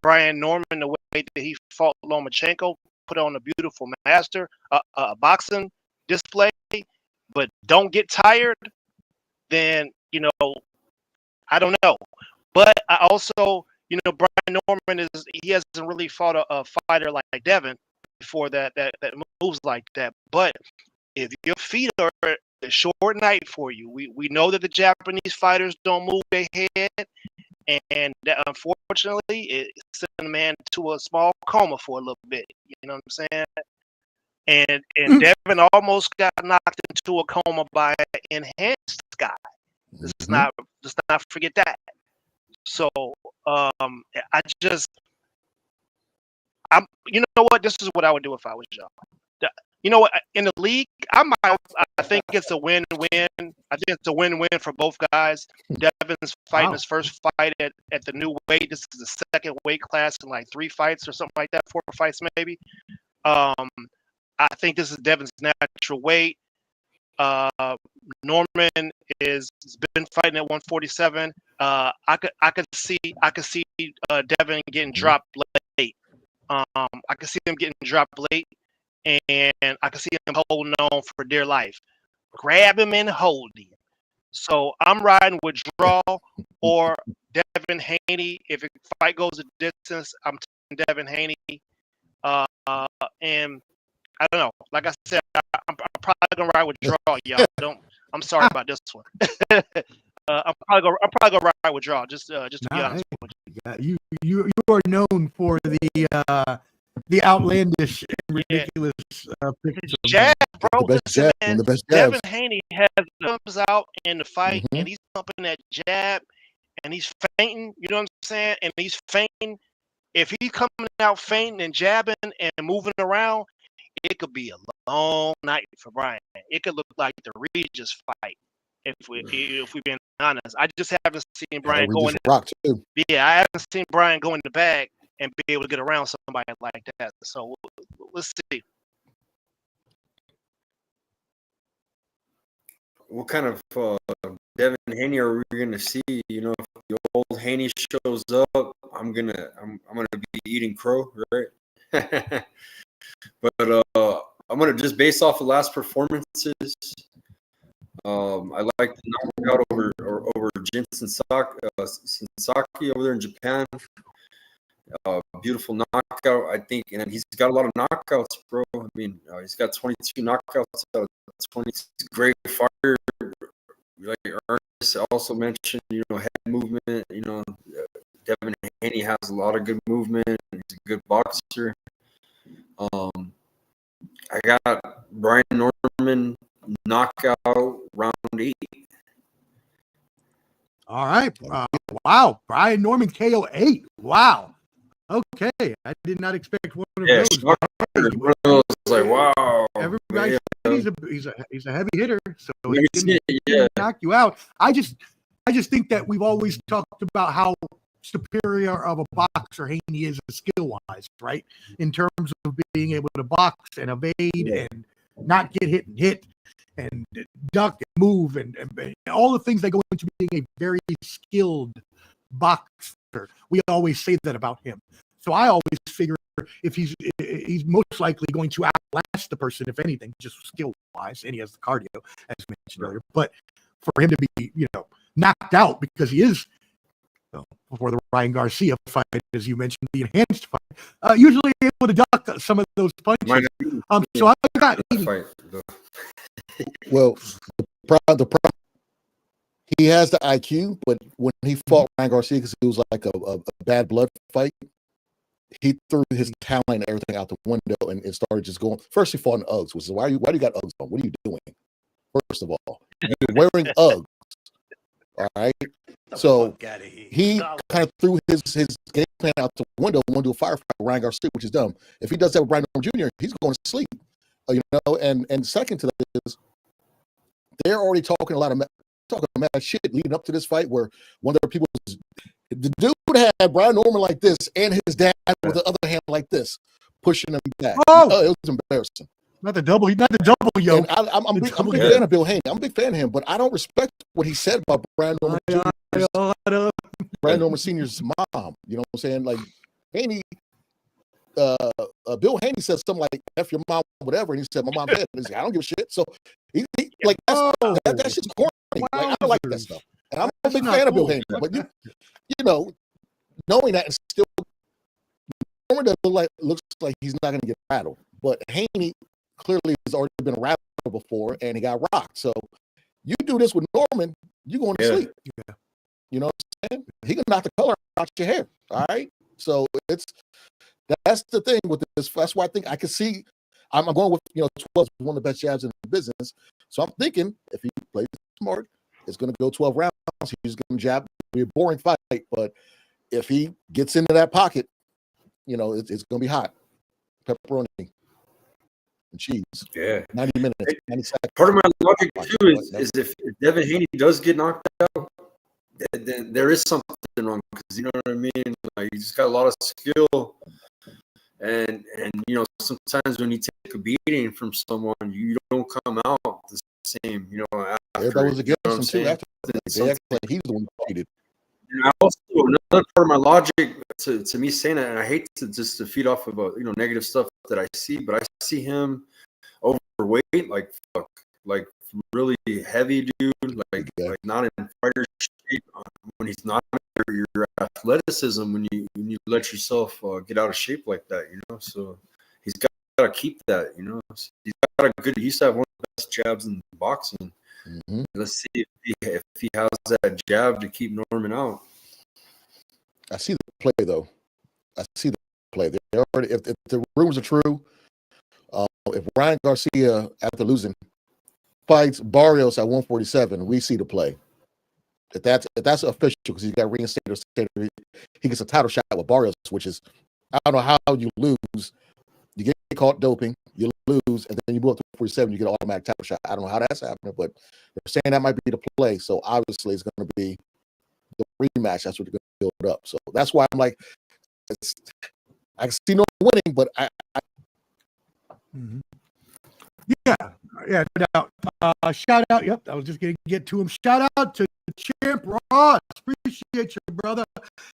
Brian Norman the way that he fought Lomachenko, put on a beautiful boxing display, but don't get tired, then, I don't know. But I also, Brian Norman he hasn't really fought a fighter like Devin before that moves like that. But if your feet are a short night for you, we know that the Japanese fighters don't move their head, and that, unfortunately, it sent a man to a small coma for a little bit. You know what I'm saying? And Devin almost got knocked into a coma by an enhanced guy. Let's not forget that. So you know what? This is what I would do if I was y'all. You know what? In the league, I think it's a win-win. I think it's a win-win for both guys. Devin's fighting his first fight at the new weight. This is the second weight class in like 3 fights or something like that, 4 fights maybe. I think this is Devin's natural weight. Norman has been fighting at 147. I could see Devin getting dropped late. I could see him getting dropped late, and I could see him holding on for dear life. Grab him and hold him. So I'm riding with draw or Devin Haney. If the fight goes a distance, I'm taking Devin Haney. And I don't know. Like I said, I'm probably gonna ride with draw, y'all. I'm sorry about this one. I'm probably gonna ride with draw. Just to be honest with you. You are known for the outlandish and ridiculous picks. Jab, bro. The best Devin Haney comes out in the fight and he's pumping that jab and he's feinting. You know what I'm saying? And he's feinting. If he's coming out feinting and jabbing and moving around, it could be a long night for Brian. It could look like the Regis fight. If we're being honest, I just haven't seen Brian go in. Yeah, I haven't seen Brian go in the bag and be able to get around somebody like that. So let's see. What kind of Devin Haney are we going to see? If the old Haney shows up, I'm gonna be eating crow, right? But I'm gonna just based off of last performances. I like the knockout over Jin Sensaki over there in Japan. Beautiful knockout, I think, and he's got a lot of knockouts, bro. I mean, he's got 22 knockouts out of 20. Great fighter. Like Ernest also mentioned, head movement. Devin Haney has a lot of good movement. He's a good boxer. I got Brian Norman knockout round 8. All right. Wow. Brian Norman KO 8. Wow. Okay. I did not expect one of those. One of those like, wow. Everybody he's a heavy hitter, so he didn't knock you out. I just think that we've always talked about how superior of a boxer Haney is skill-wise, right? In terms of being able to box and evade and not get hit and duck and move and all the things that go into being a very skilled boxer. We always say that about him. So I always figure if he's most likely going to outlast the person, if anything, just skill-wise, and he has the cardio, as mentioned earlier. But for him to be, knocked out because he is before the Ryan Garcia fight, as you mentioned, the enhanced fight, usually able to duck some of those punches. So I got well, the problem, he has the IQ, but when he fought Ryan Garcia, because it was like a bad blood fight, he threw his talent and everything out the window and started just going. First, he fought in Uggs, which is why do you got Uggs on? What are you doing? First of all, you're wearing Uggs. All right. So he kind of threw his game plan out the window and wanted to do a firefight with Ryan Garcia, which is dumb. If he does that with Brian Norman Jr., he's going to sleep. And second to that is they're already talking mad shit leading up to this fight where one of the people the dude had Brian Norman like this and his dad with the other hand like this, pushing him back. Oh, it was embarrassing. Not the double, yo. I'm a big fan of Bill Haney. I'm a big fan of him, but I don't respect what he said about Brian Norman Jr. Brian Norman Sr.'s mom. You know what I'm saying? Like Haney, Bill Haney said something like "F your mom," whatever, and he said, "My mom dead." And he said, "I don't give a shit." So he like that's just corny. Like, I don't like that stuff, and I'm a big fan of Bill Haney. But knowing that and still, Norman looks like he's not going to get rattled, but Haney clearly has already been a rapper before and he got rocked. So you do this with Norman, you're going to sleep. Yeah. You know what I'm saying? He can knock the color out your hair. All right. So that's the thing with this. That's why I think I can see I'm going with 12 is one of the best jabs in the business. So I'm thinking if he plays smart, it's going to go 12 rounds. He's going to jab. It'll be a boring fight, but if he gets into that pocket, it's going to be hot. Pepperoni and cheese. Yeah. 90 minutes, 90 seconds. Part of my logic too is if Devin Haney does get knocked out, then there is something wrong, because you know what I mean? Like, he's got a lot of skill. And sometimes when you take a beating from someone, you don't come out the same, after. Everybody was against him too after. They act like he's the one who cheated. And I also, another part of my logic to me saying that, and I hate to feed off of negative stuff that I see, but I see him overweight, like really heavy dude, like not in fighter shape. When he's not your athleticism, when you let yourself get out of shape like that, So he's got to keep that, So he's got a good. He used to have one of the best jabs in boxing. Mm-hmm. Let's see if he has that jab to keep Norman out. I see the play though. I see the play. They already, if the rumors are true, if Ryan Garcia after losing fights Barrios at 147, we see the play. If that's official, because he got reinstated, he gets a title shot with Barrios, which is, I don't know how you lose. You get caught doping, you lose, and then you move up to 47, you get an automatic title shot. I don't know how that's happening, but they're saying that might be the play. So obviously it's going to be the rematch. That's what they're going to build up. So that's why I'm like, I can see no winning, but I mm-hmm. Yeah, no doubt. Shout out. Yep, I was just going to get to him. Shout out to Champ Ross. Appreciate Appreciate you, brother.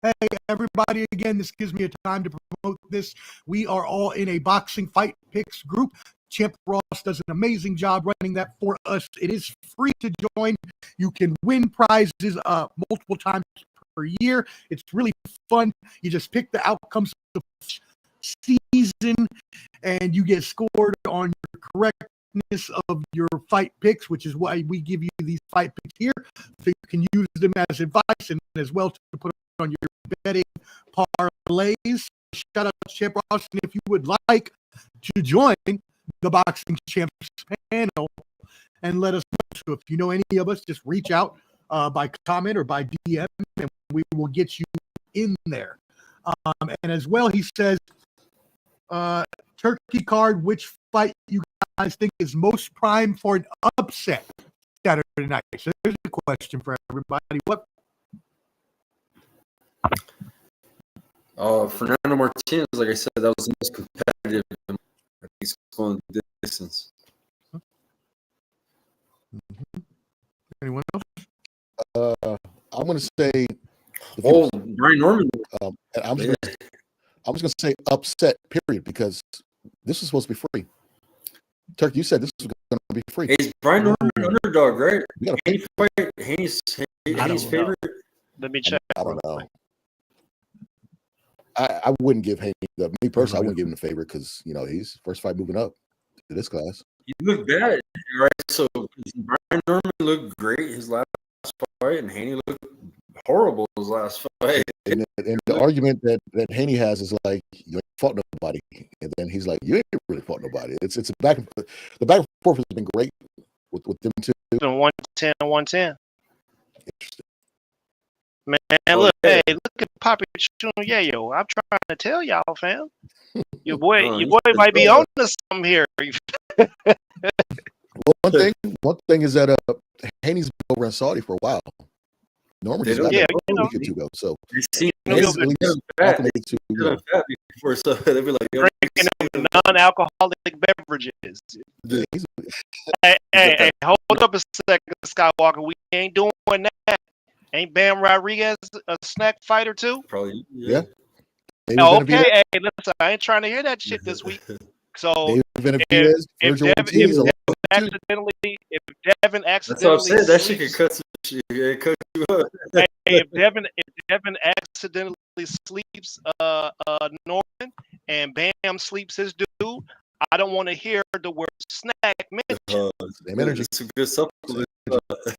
Hey, everybody, again, this gives me a time to promote this. We are all in a boxing fight picks group. Champ Ross does an amazing job running that for us. It is free to join. You can win prizes multiple times per year. It's really fun. You just pick the outcomes of the season, and you get scored on your correctness of your fight picks, which is why we give you these fight picks here, so you can use them as advice and as well to put on your betting parlays. Shout out to Champ Ross, and if you would like to join the Boxing Champs panel and let us know. So if you know any of us, just reach out by comment or by DM, and we will get you in there. And as well, he says, Turkey card, which fight you guys think is most prime for an upset Saturday night? So there's a question for everybody. What? Fernando Martinez, like I said, that was the most competitive. I think he's going the distance. Mm-hmm. Anyone else? I'm going to say. Brian Norman. I'm just going to say upset, period, because this is supposed to be free. Turkey, you said this was going to be free. Hey, is Brian Norman an underdog, right? Haney's favorite? Let me check. I don't know. I wouldn't give Haney me personally. I wouldn't give him the favorite because he's first fight moving up to this class. He looked bad, right? So Brian Norman looked great his last fight, and Haney looked horrible his last fight. And the argument that Haney has is like, you ain't fought nobody, and then he's like, you ain't really fought nobody. It's a back and forth. The back and forth has been great with them two. 110. Interesting. Man, look at Papi, Choon, Yayo. I'm trying to tell y'all, fam. Your boy might be on to something here. One thing is that Haney's been over in Saudi for a while. Normally, he's got a week or two ago. So he's fat before, so they'll be like, drinking non-alcoholic beverages. Hey, hold up a second, Skywalker. We ain't doing that. Ain't Bam Rodriguez a snack fighter too? Probably, yeah. Okay, hey, listen, I ain't trying to hear that shit this week. So if Devin accidentally, that's what I'm saying. That shit could cut you up. Hey, if Devin accidentally sleeps Norman and Bam sleeps his dude, I don't want to hear the word snack mentioned. It's a good supplement.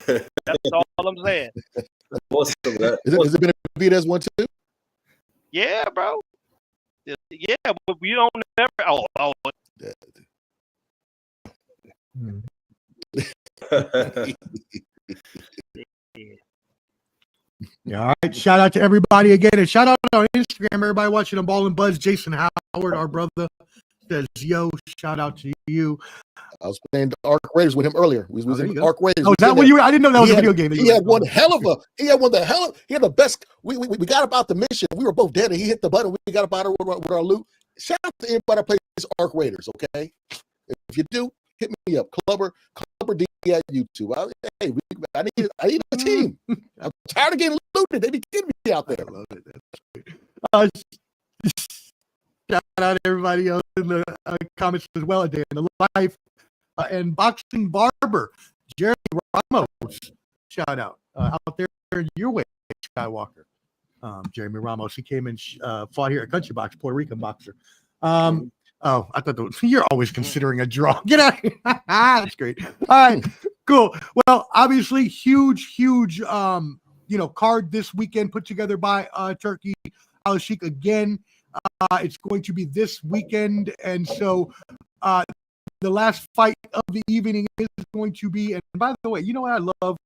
That's all I'm saying. Is it Benavidez one too? Yeah, bro. Yeah, but we don't never. Yeah, all right. Shout out to everybody again, and shout out on Instagram, everybody watching on Ball and Buzz. Jason Howard, our brother, says, "Yo, shout out to you." I was playing the Arc Raiders with him earlier. We was in Arc Raiders. Oh, is that what you? I didn't know that was a video game. He had the best. We got about the mission. We were both dead, and he hit the button. We got about it with our loot. Shout out to anybody that plays Arc Raiders. Okay, if you do, hit me up. Clubber D at YouTube. I need a team. I'm tired of getting looted. They be kidding me out there. I love it. That's great. Shout out to everybody else in the comments as well. Dan, the life and boxing barber, Jeremy Ramos. Shout out out there in your way, Skywalker. Jeremy Ramos. He came and fought here at Country Box, Puerto Rican boxer. I thought you're always considering a draw. Get out of here. That's great. All right, cool. Well, obviously, huge, card this weekend put together by Turkey Al-Sheikh again. It's going to be this weekend, and so the last fight of the evening is going to be. And by the way, you know what? I love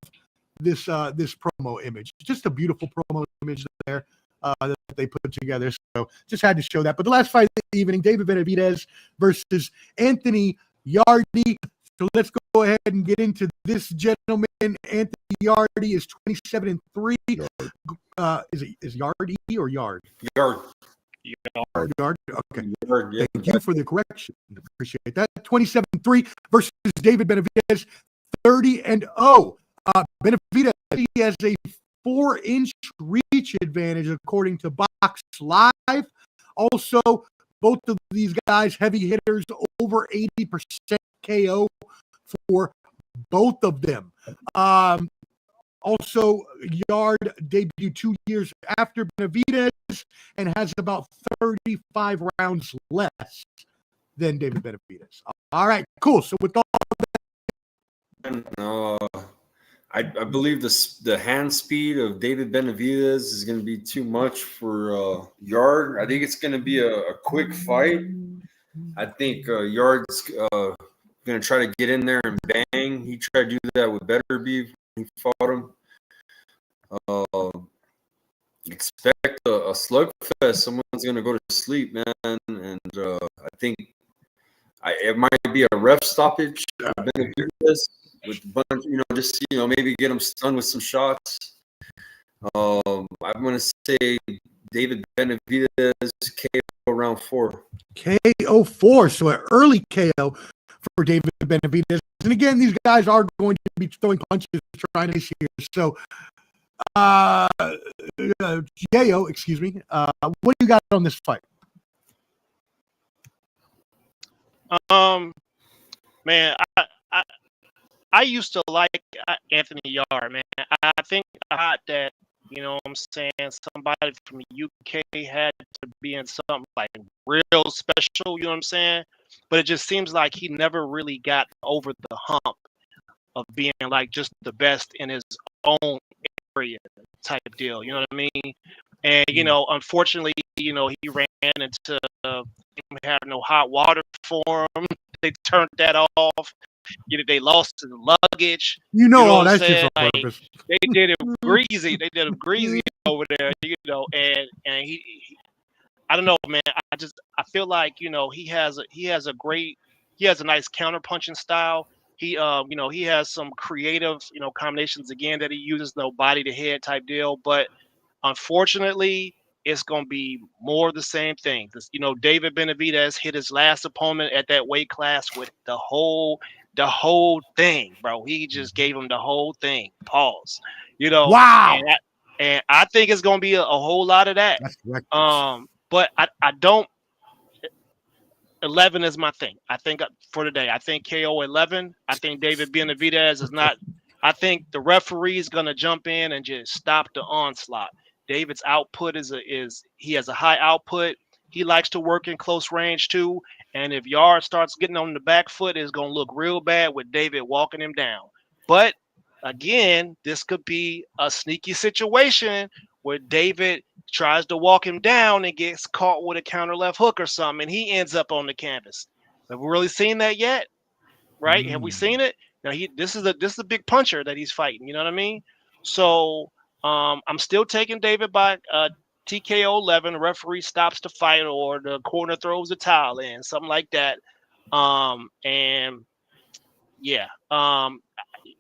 this promo image. Just a beautiful promo image there that they put together. So just had to show that. But the last fight of the evening, David Benavidez versus Anthony Yarde. So let's go ahead and get into this gentleman. Anthony Yarde is 27-3. Is Yarde or Yard? Yard. Okay. Thank you for the correction. Appreciate that. 27-3 versus David Benavidez, 30-0. Benavidez, he has a 4-inch reach advantage, according to Box Live. Also, both of these guys, heavy hitters, over 80% KO for both of them. Also, Yarde debuted 2 years after Benavidez and has about 35 rounds less than David Benavidez. All right, cool. So with all I believe the hand speed of David Benavidez is going to be too much for Yarde. I think it's going to be a quick fight. I think Yarde's going to try to get in there and bang. He tried to do that with Beterbiev when he fought him. Expect a slugfest. Someone's going to go to sleep, man. And I think it might be a ref stoppage. Benavidez with a bunch, just maybe get him stunned with some shots. I'm going to say David Benavidez KO round 4. KO 4, so an early KO for David Benavidez. And again, these guys are going to be throwing punches trying to here. So, Yayo, excuse me. What do you got on this fight? Man, I used to like Anthony Yarde, man. I think that, you know what I'm saying, somebody from the UK had to be in something like real special, you know what I'm saying? But it just seems like he never really got over the hump of being like just the best in his own area type deal, you know what I mean? And, unfortunately, he ran into having no hot water for him. They turned that off. They lost his luggage. All that shit's on purpose. They did it greasy. They did him greasy over there, and he I don't know, man. I feel like, he has a nice counter punching style. He has some creative, combinations again that he uses, body to head type deal, but unfortunately it's going to be more the same thing. David Benavidez hit his last opponent at that weight class with the whole thing, bro. He just gave him the whole thing. Pause. Wow. And I think it's going to be a whole lot of that. That's correct. But I don't. 11 is my thing. I think for today, I think KO 11. I think David Benavidez is not. I think the referee is going to jump in and just stop the onslaught. David's output he has a high output. He likes to work in close range too. And if Yarde starts getting on the back foot, it's going to look real bad with David walking him down. But again, this could be a sneaky situation where David tries to walk him down and gets caught with a counter left hook or something, and he ends up on the canvas. Have we really seen that yet? Right? Have we seen it? Now this is a big puncher that he's fighting. You know what I mean? So I'm still taking David by TKO 11. The referee stops the fight, or the corner throws a towel in, something like that.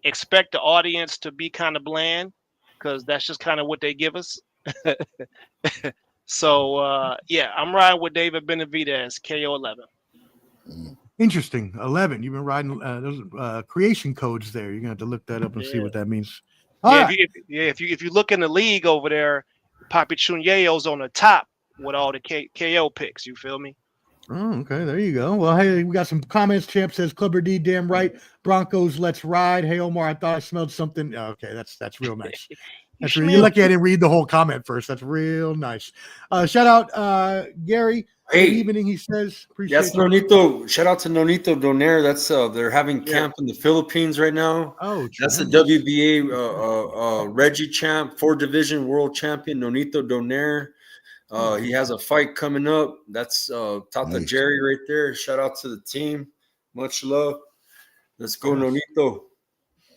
Expect the audience to be kind of bland, because that's just kind of what they give us. So I'm riding with David Benavidez, KO 11. Interesting. 11. You've been riding those creation codes there. You're gonna have to look that up and see what that means. If you look in the league over there, Papi Choon Yayo's on the top with all the KO picks. You feel me? Oh, okay. There you go. Well, hey, we got some comments. Champ says, Clubber D, damn right. Broncos, let's ride. Hey, Omar, I thought I smelled something. Oh, okay, that's real nice. That's really, you're lucky I didn't read the whole comment first. That's real nice. Shout out Gary. Hey, good evening, he says. Appreciate that's Nonito. Shout out to Nonito Donaire. That's they're having camp in the Philippines right now. Oh, that's the WBA Reggie champ, 4-division world champion Nonito Donaire. He has a fight coming up. That's Tata Nice. Jerry right there. Shout out to the team. Much love. Let's go, Nonito.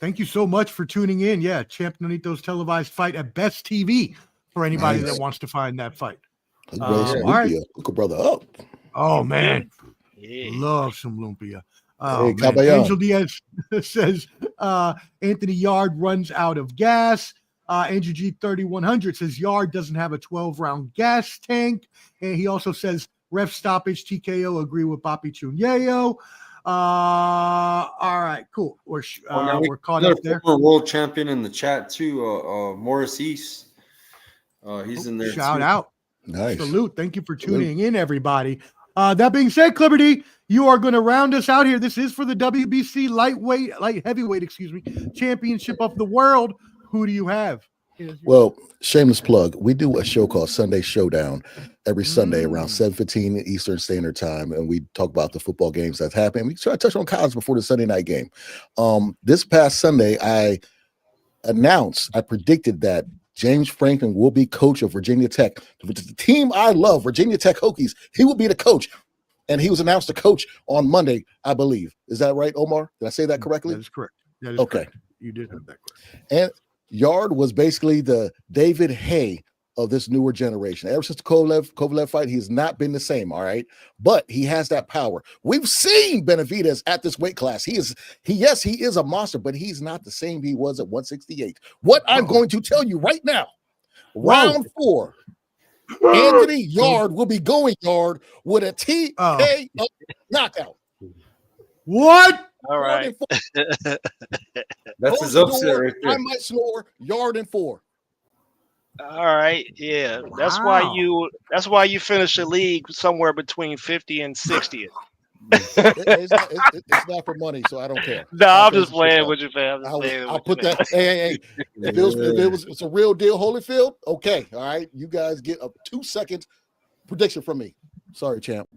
Thank you so much for tuning in. Yeah, Champ Nonito's televised fight at Best TV for anybody that wants to find that fight. All right. Look a brother up. Oh, man. Yeah. Love some lumpia. Hey, Man. Angel Diaz says Anthony Yarde runs out of gas. Andrew G 3100 says Yarde doesn't have a 12-round gas tank. And he also says ref stoppage, TKO, agree with Papi Choon Yayo. All right, cool. We're caught up there. Former world champion in the chat too, Morris East. He's in there. Shout too. out. Nice. Salute. Thank you for tuning in, everybody. That being said, Clipperty, you are going to round us out here. This is for the WBC light heavyweight, championship of the world. Who do you have? Well, shameless plug. We do a show called Sunday Showdown every Sunday around 7:15 Eastern Standard Time, and we talk about the football games that's happening. We try to touch on college before the Sunday night game. This past Sunday, I predicted that James Franklin will be coach of Virginia Tech. The team I love, Virginia Tech Hokies, he will be the coach. And he was announced the coach on Monday, I believe. Is that right, Omar? Did I say that correctly? That is correct. Okay. Correct. You did have that correct. And Yarde was basically the David Hay of this newer generation. Ever since the Kovalev fight, he's not been the same, all right? But he has that power. We've seen Benavidez at this weight class. He is a monster, but he's not the same he was at 168. What I'm going to tell you right now, round 4, Anthony Yarde will be going Yarde with a TKO knockout. What? All right. That's his upset right there. I might snore Yarde in 4. All right, yeah. That's why you finish the league somewhere between 50 and 60th. It's not for money, so I don't care. No, I'm just playing with you, fam. I'll put that. Hey. If it's a real deal, Holyfield. Okay, all right. You guys get a 2-second prediction from me. Sorry, champ.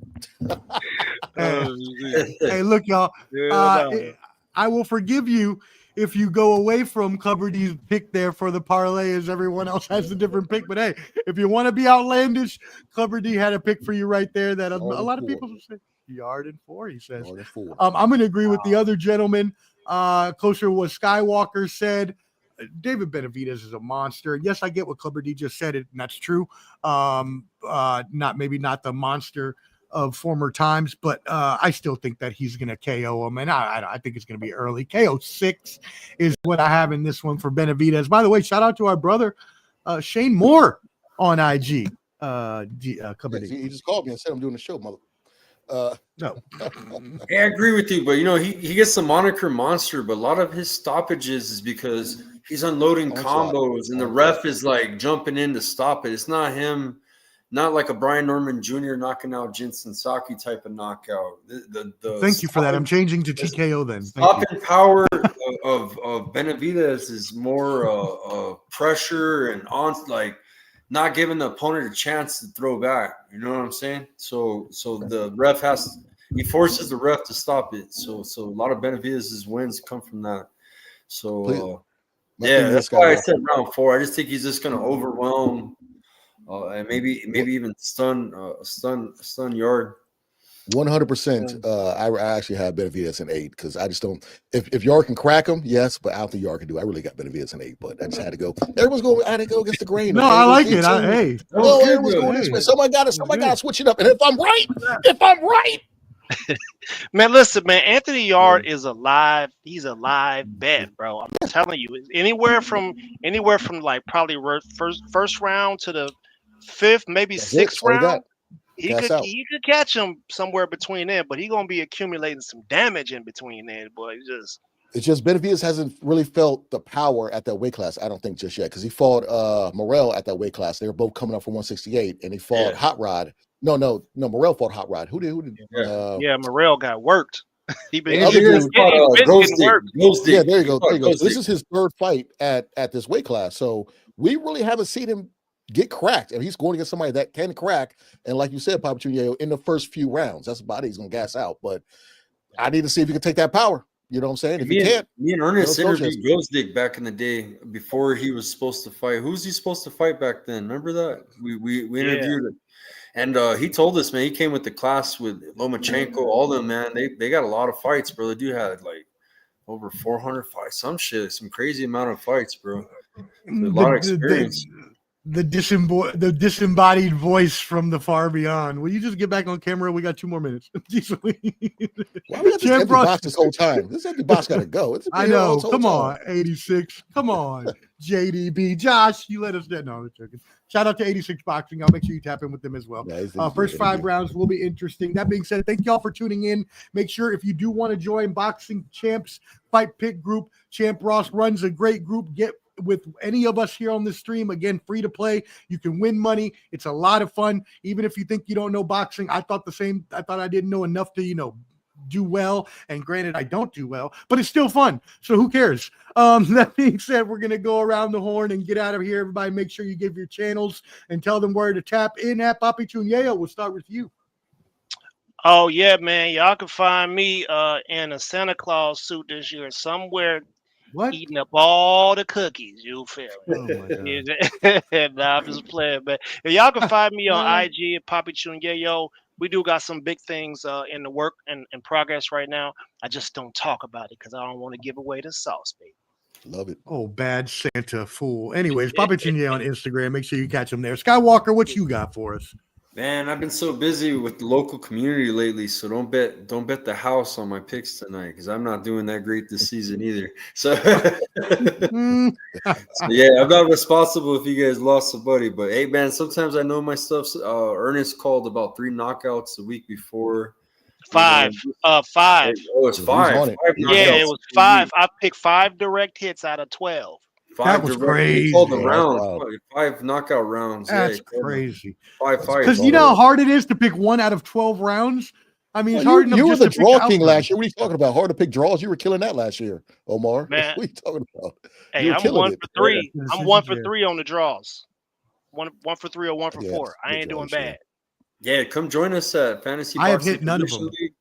Hey, look, y'all. I will forgive you if you go away from Cover D's pick there for the parlay, as everyone else has a different pick. But hey, if you want to be outlandish, Cover D had a pick for you right there that a lot of people say Yarde in 4. He says. I'm going to agree with the other gentleman. Closer to what Skywalker said. David Benavidez is a monster. Yes, I get what Clubber D just said, and that's true. Not the monster of former times, but I still think that he's going to KO him, and I think it's going to be early. KO 6 is what I have in this one for Benavidez. By the way, shout out to our brother Shane Moore on IG. He just called me and said I'm doing the show, mother. No. Yeah, I agree with you, but he gets the moniker monster, but a lot of his stoppages is because he's unloading combos and the ref is like jumping in to stop it. It's not him, not like a Brian Norman Jr. knocking out Jinsen Saki type of knockout. Thank you for that. I'm changing to TKO then. Stopping power of Benavidez is more pressure and on not giving the opponent a chance to throw back. You know what I'm saying? So the ref forces the ref to stop it. So a lot of Benavidez's wins come from that. So that's why I said round 4. I just think he's just going to overwhelm and maybe even stun Yarde. 100%. I actually have Benavidez in 8 because I just don't. If Yarde can crack him, yes, but I don't think Yarde can do. I really got Benavidez in 8, but I just had to go. I had to go against the grain. No, I like it. Everyone's going this way. Somebody got to switch it up. And if I'm right, man, listen, man. Anthony Yarde is alive. He's a live bet, bro. I'm telling you, anywhere from like probably first round to the 5th, maybe 6th round. He could catch him somewhere between there, but he's gonna be accumulating some damage in between there, boy. It's just Benavidez hasn't really felt the power at that weight class, I don't think, just yet, because he fought Morrell at that weight class. They were both coming up from 168, and he fought Hot Rod. No, Morrell fought Hot Rod. Who did? Morrell got worked. Ghost Dick. Yeah, there you go. So this is his 3rd fight at this weight class, so we really haven't seen him get cracked, and he's going against somebody that can crack. And like you said, Papi Yayo, in the first few rounds, that's about it. He's gonna gas out. But I need to see if he can take that power. You know what I'm saying? If he can't, me and Ernest interviewed Ghost Dick back in the day before he was supposed to fight. Who's he supposed to fight back then? Remember that? We interviewed him, and he told us, man, he came with the class with Lomachenko, all them, man. They got a lot of fights, bro. They do have like over 400 fights, some crazy amount of fights, bro. A lot of experience. The disembodied voice from the far beyond. Will you just get back on camera? We got 2 more minutes. Why we got this empty box this whole time? This empty box got to go. I know. Come on, 86. Come on, JDB. Josh, you let us know. No, I'm joking. Shout out to 86 Boxing. Y'all make sure you tap in with them as well. First 5 rounds will be interesting. That being said, thank y'all for tuning in. Make sure if you do want to join Boxing Champs Fight Pick Group, Champ Ross runs a great group. Get with any of us here on this stream. Again, free to play. You can win money. It's a lot of fun. Even if you think you don't know boxing, I thought the same. I thought I didn't know enough to, do well. And granted, I don't do well, but it's still fun. So who cares? That being said, we're going to go around the horn and get out of here. Everybody, make sure you give your channels and tell them where to tap in at. Papi, Choon, Yayo, we'll start with you. Oh, yeah, man. Y'all can find me in a Santa Claus suit this year somewhere. What? Eating up all the cookies, you feel me? Oh my God. Nah, I'm just playing, but y'all can find me on IG at Papi Choon Yayo. We do got some big things in the work and in progress right now. I just don't talk about it because I don't want to give away the sauce, baby. Love it. Oh, bad Santa fool. Anyways, Papi Choon Yayo on Instagram. Make sure you catch him there. Skywalker, what you got for us? Man, I've been so busy with the local community lately, so don't bet the house on my picks tonight because I'm not doing that great this season either. So, yeah, I'm not responsible if you guys lost somebody. But hey, man, sometimes I know my stuff. Ernest called about 3 knockouts the week before. 5. 5. Oh, it's 5. Yeah, it was 5. I picked 5 direct hits out of 12. That was crazy. Called the rounds, 5 knockout rounds. That's crazy. 5 fights. Because you know how hard it is to pick 1 out of 12 rounds. I mean, it's hard enough. You were just the to draw pick king out last year. What are you talking about? Hard to pick draws. You were killing that last year, Omar. Man. What are you talking about? Hey, I'm 1 for 3. I'm 1 for 3 on the draws. 1 for 3 or 1 for 4. I ain't doing bad. Yeah, come join us at Fantasy I have Boxing hit none of them. League.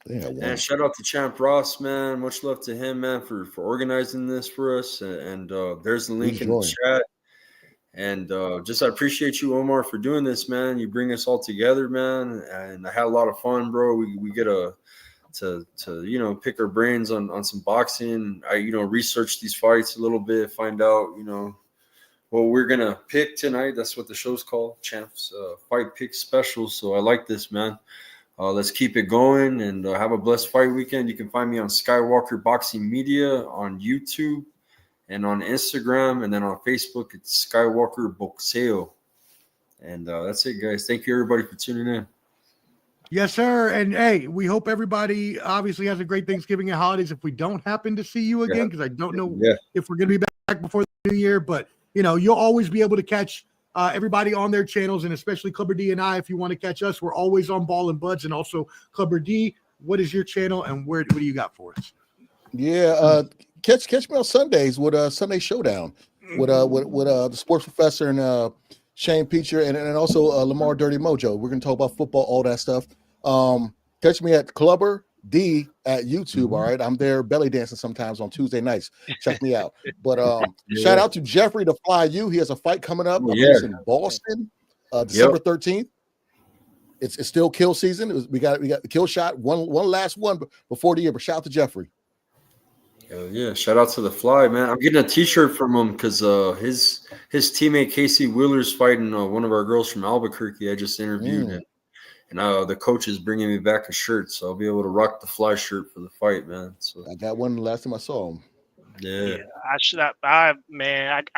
Yeah, and shout out to Champ Ross, man. Much love to him, man, for organizing this for us. And there's the link in the chat. And just I appreciate you, Omar, for doing this, man. You bring us all together, man. And I had a lot of fun, bro. We get to pick our brains on some boxing. I research these fights a little bit, find out what we're gonna pick tonight. That's what the show's called, Champs Fight Pick Special. So I like this, man. Let's keep it going and have a blessed fight weekend. You can find me on Skywalker Boxing Media on YouTube and on Instagram, and then on Facebook it's Skywalker Boxeo. And that's it, guys. Thank you, everybody, for tuning in. Yes, sir. And hey, we hope everybody obviously has a great Thanksgiving and holidays. If we don't happen to see you again, because I don't know if we're going to be back before the new year, but you'll always be able to catch everybody on their channels, and especially Clubber D and I. If you want to catch us, we're always on Ball and Buds, and also Clubber D. What is your channel, and what do you got for us? Yeah, catch me on Sundays with Sunday Showdown with the sports professor and Shane Peacher and also Lamar Dirty Mojo. We're gonna talk about football, all that stuff. Catch me at Clubber D at YouTube. All right, I'm there belly dancing sometimes on Tuesday nights. Check me out. But shout out to Jeffrey the Fly U. He has a fight coming up in Boston, December 13th. It's still kill season. We got the kill shot, one last one before the year. But shout out to Jeffrey. Yeah, shout out to the Fly, man. I'm getting a T-shirt from him because his teammate Casey Wheeler's fighting one of our girls from Albuquerque. I just interviewed him. And the coach is bringing me back a shirt, so I'll be able to rock the Fly shirt for the fight, man. So I got one the last time I saw him. Yeah. I should have. I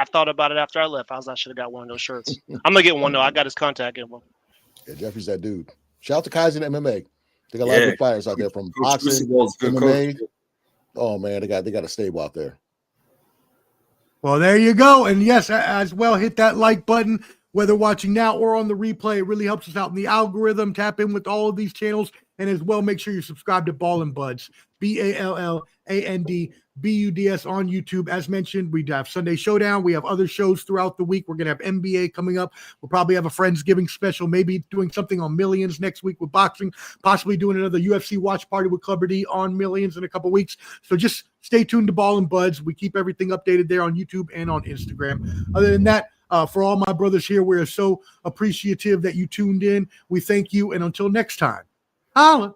thought about it after I left. I should have got one of those shirts. I'm gonna get one though. I got his contact info. Yeah, Jeffrey's that dude. Shout out to Kaizen MMA. They got a lot of good fighters out there from boxing, MMA. Coach. Oh man, they got a stable out there. Well, there you go. And yes, as well, hit that like button. Whether watching now or on the replay, it really helps us out in the algorithm. Tap in with all of these channels. And as well, make sure you subscribe to Ball and Buds, BALLANDBUDS on YouTube. As mentioned, we have Sunday Showdown. We have other shows throughout the week. We're going to have NBA coming up. We'll probably have a Friendsgiving special, maybe doing something on Millions next week with boxing, possibly doing another UFC watch party with Clubber D on Millions in a couple weeks. So just stay tuned to Ball and Buds. We keep everything updated there on YouTube and on Instagram. Other than that, for all my brothers here, we're so appreciative that you tuned in. We thank you. And until next time, holla.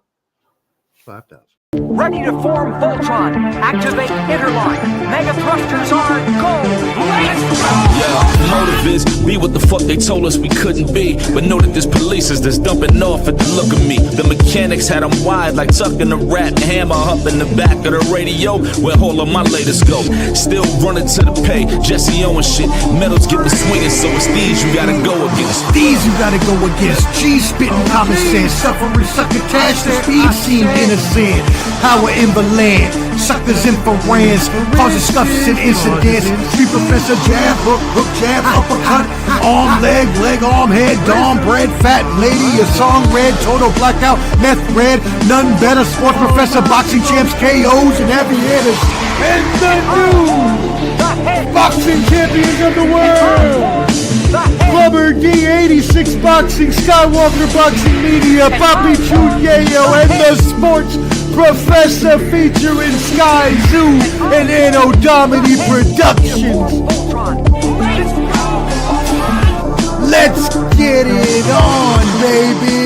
5,000. Ready to form Voltron. Activate Interline. Mega thrusters are go. Let's go! Yeah, motive is be what the fuck they told us we couldn't be. But know that there's police that's dumping off at the look of me. The mechanics had them wide like tucking a rat. Hammer up in the back of the radio. Where all of my latest go. Still running to the pay. Jesse Owens shit. Medals get the swinging, so it's these you gotta go against. These you gotta go against. G spitting common sense. Suffering succotash. The speed seemed innocent. power in the land. Suckers in for rans, causing scuffs and incidents. Street professor jab, hook jab, uppercut, arm, leg, arm, head, dom, bread, fat lady, a song red, total blackout, meth red, none better. Sports professor, boxing champs, KOs, and aviators. And the new boxing champions of the world. Clubber D86 Boxing, Skywalker Boxing Media, Papi, Choon, Yayo, and the Sports Professor featuring Skyzoo and Anno Domini Productions. Let's get it on, baby.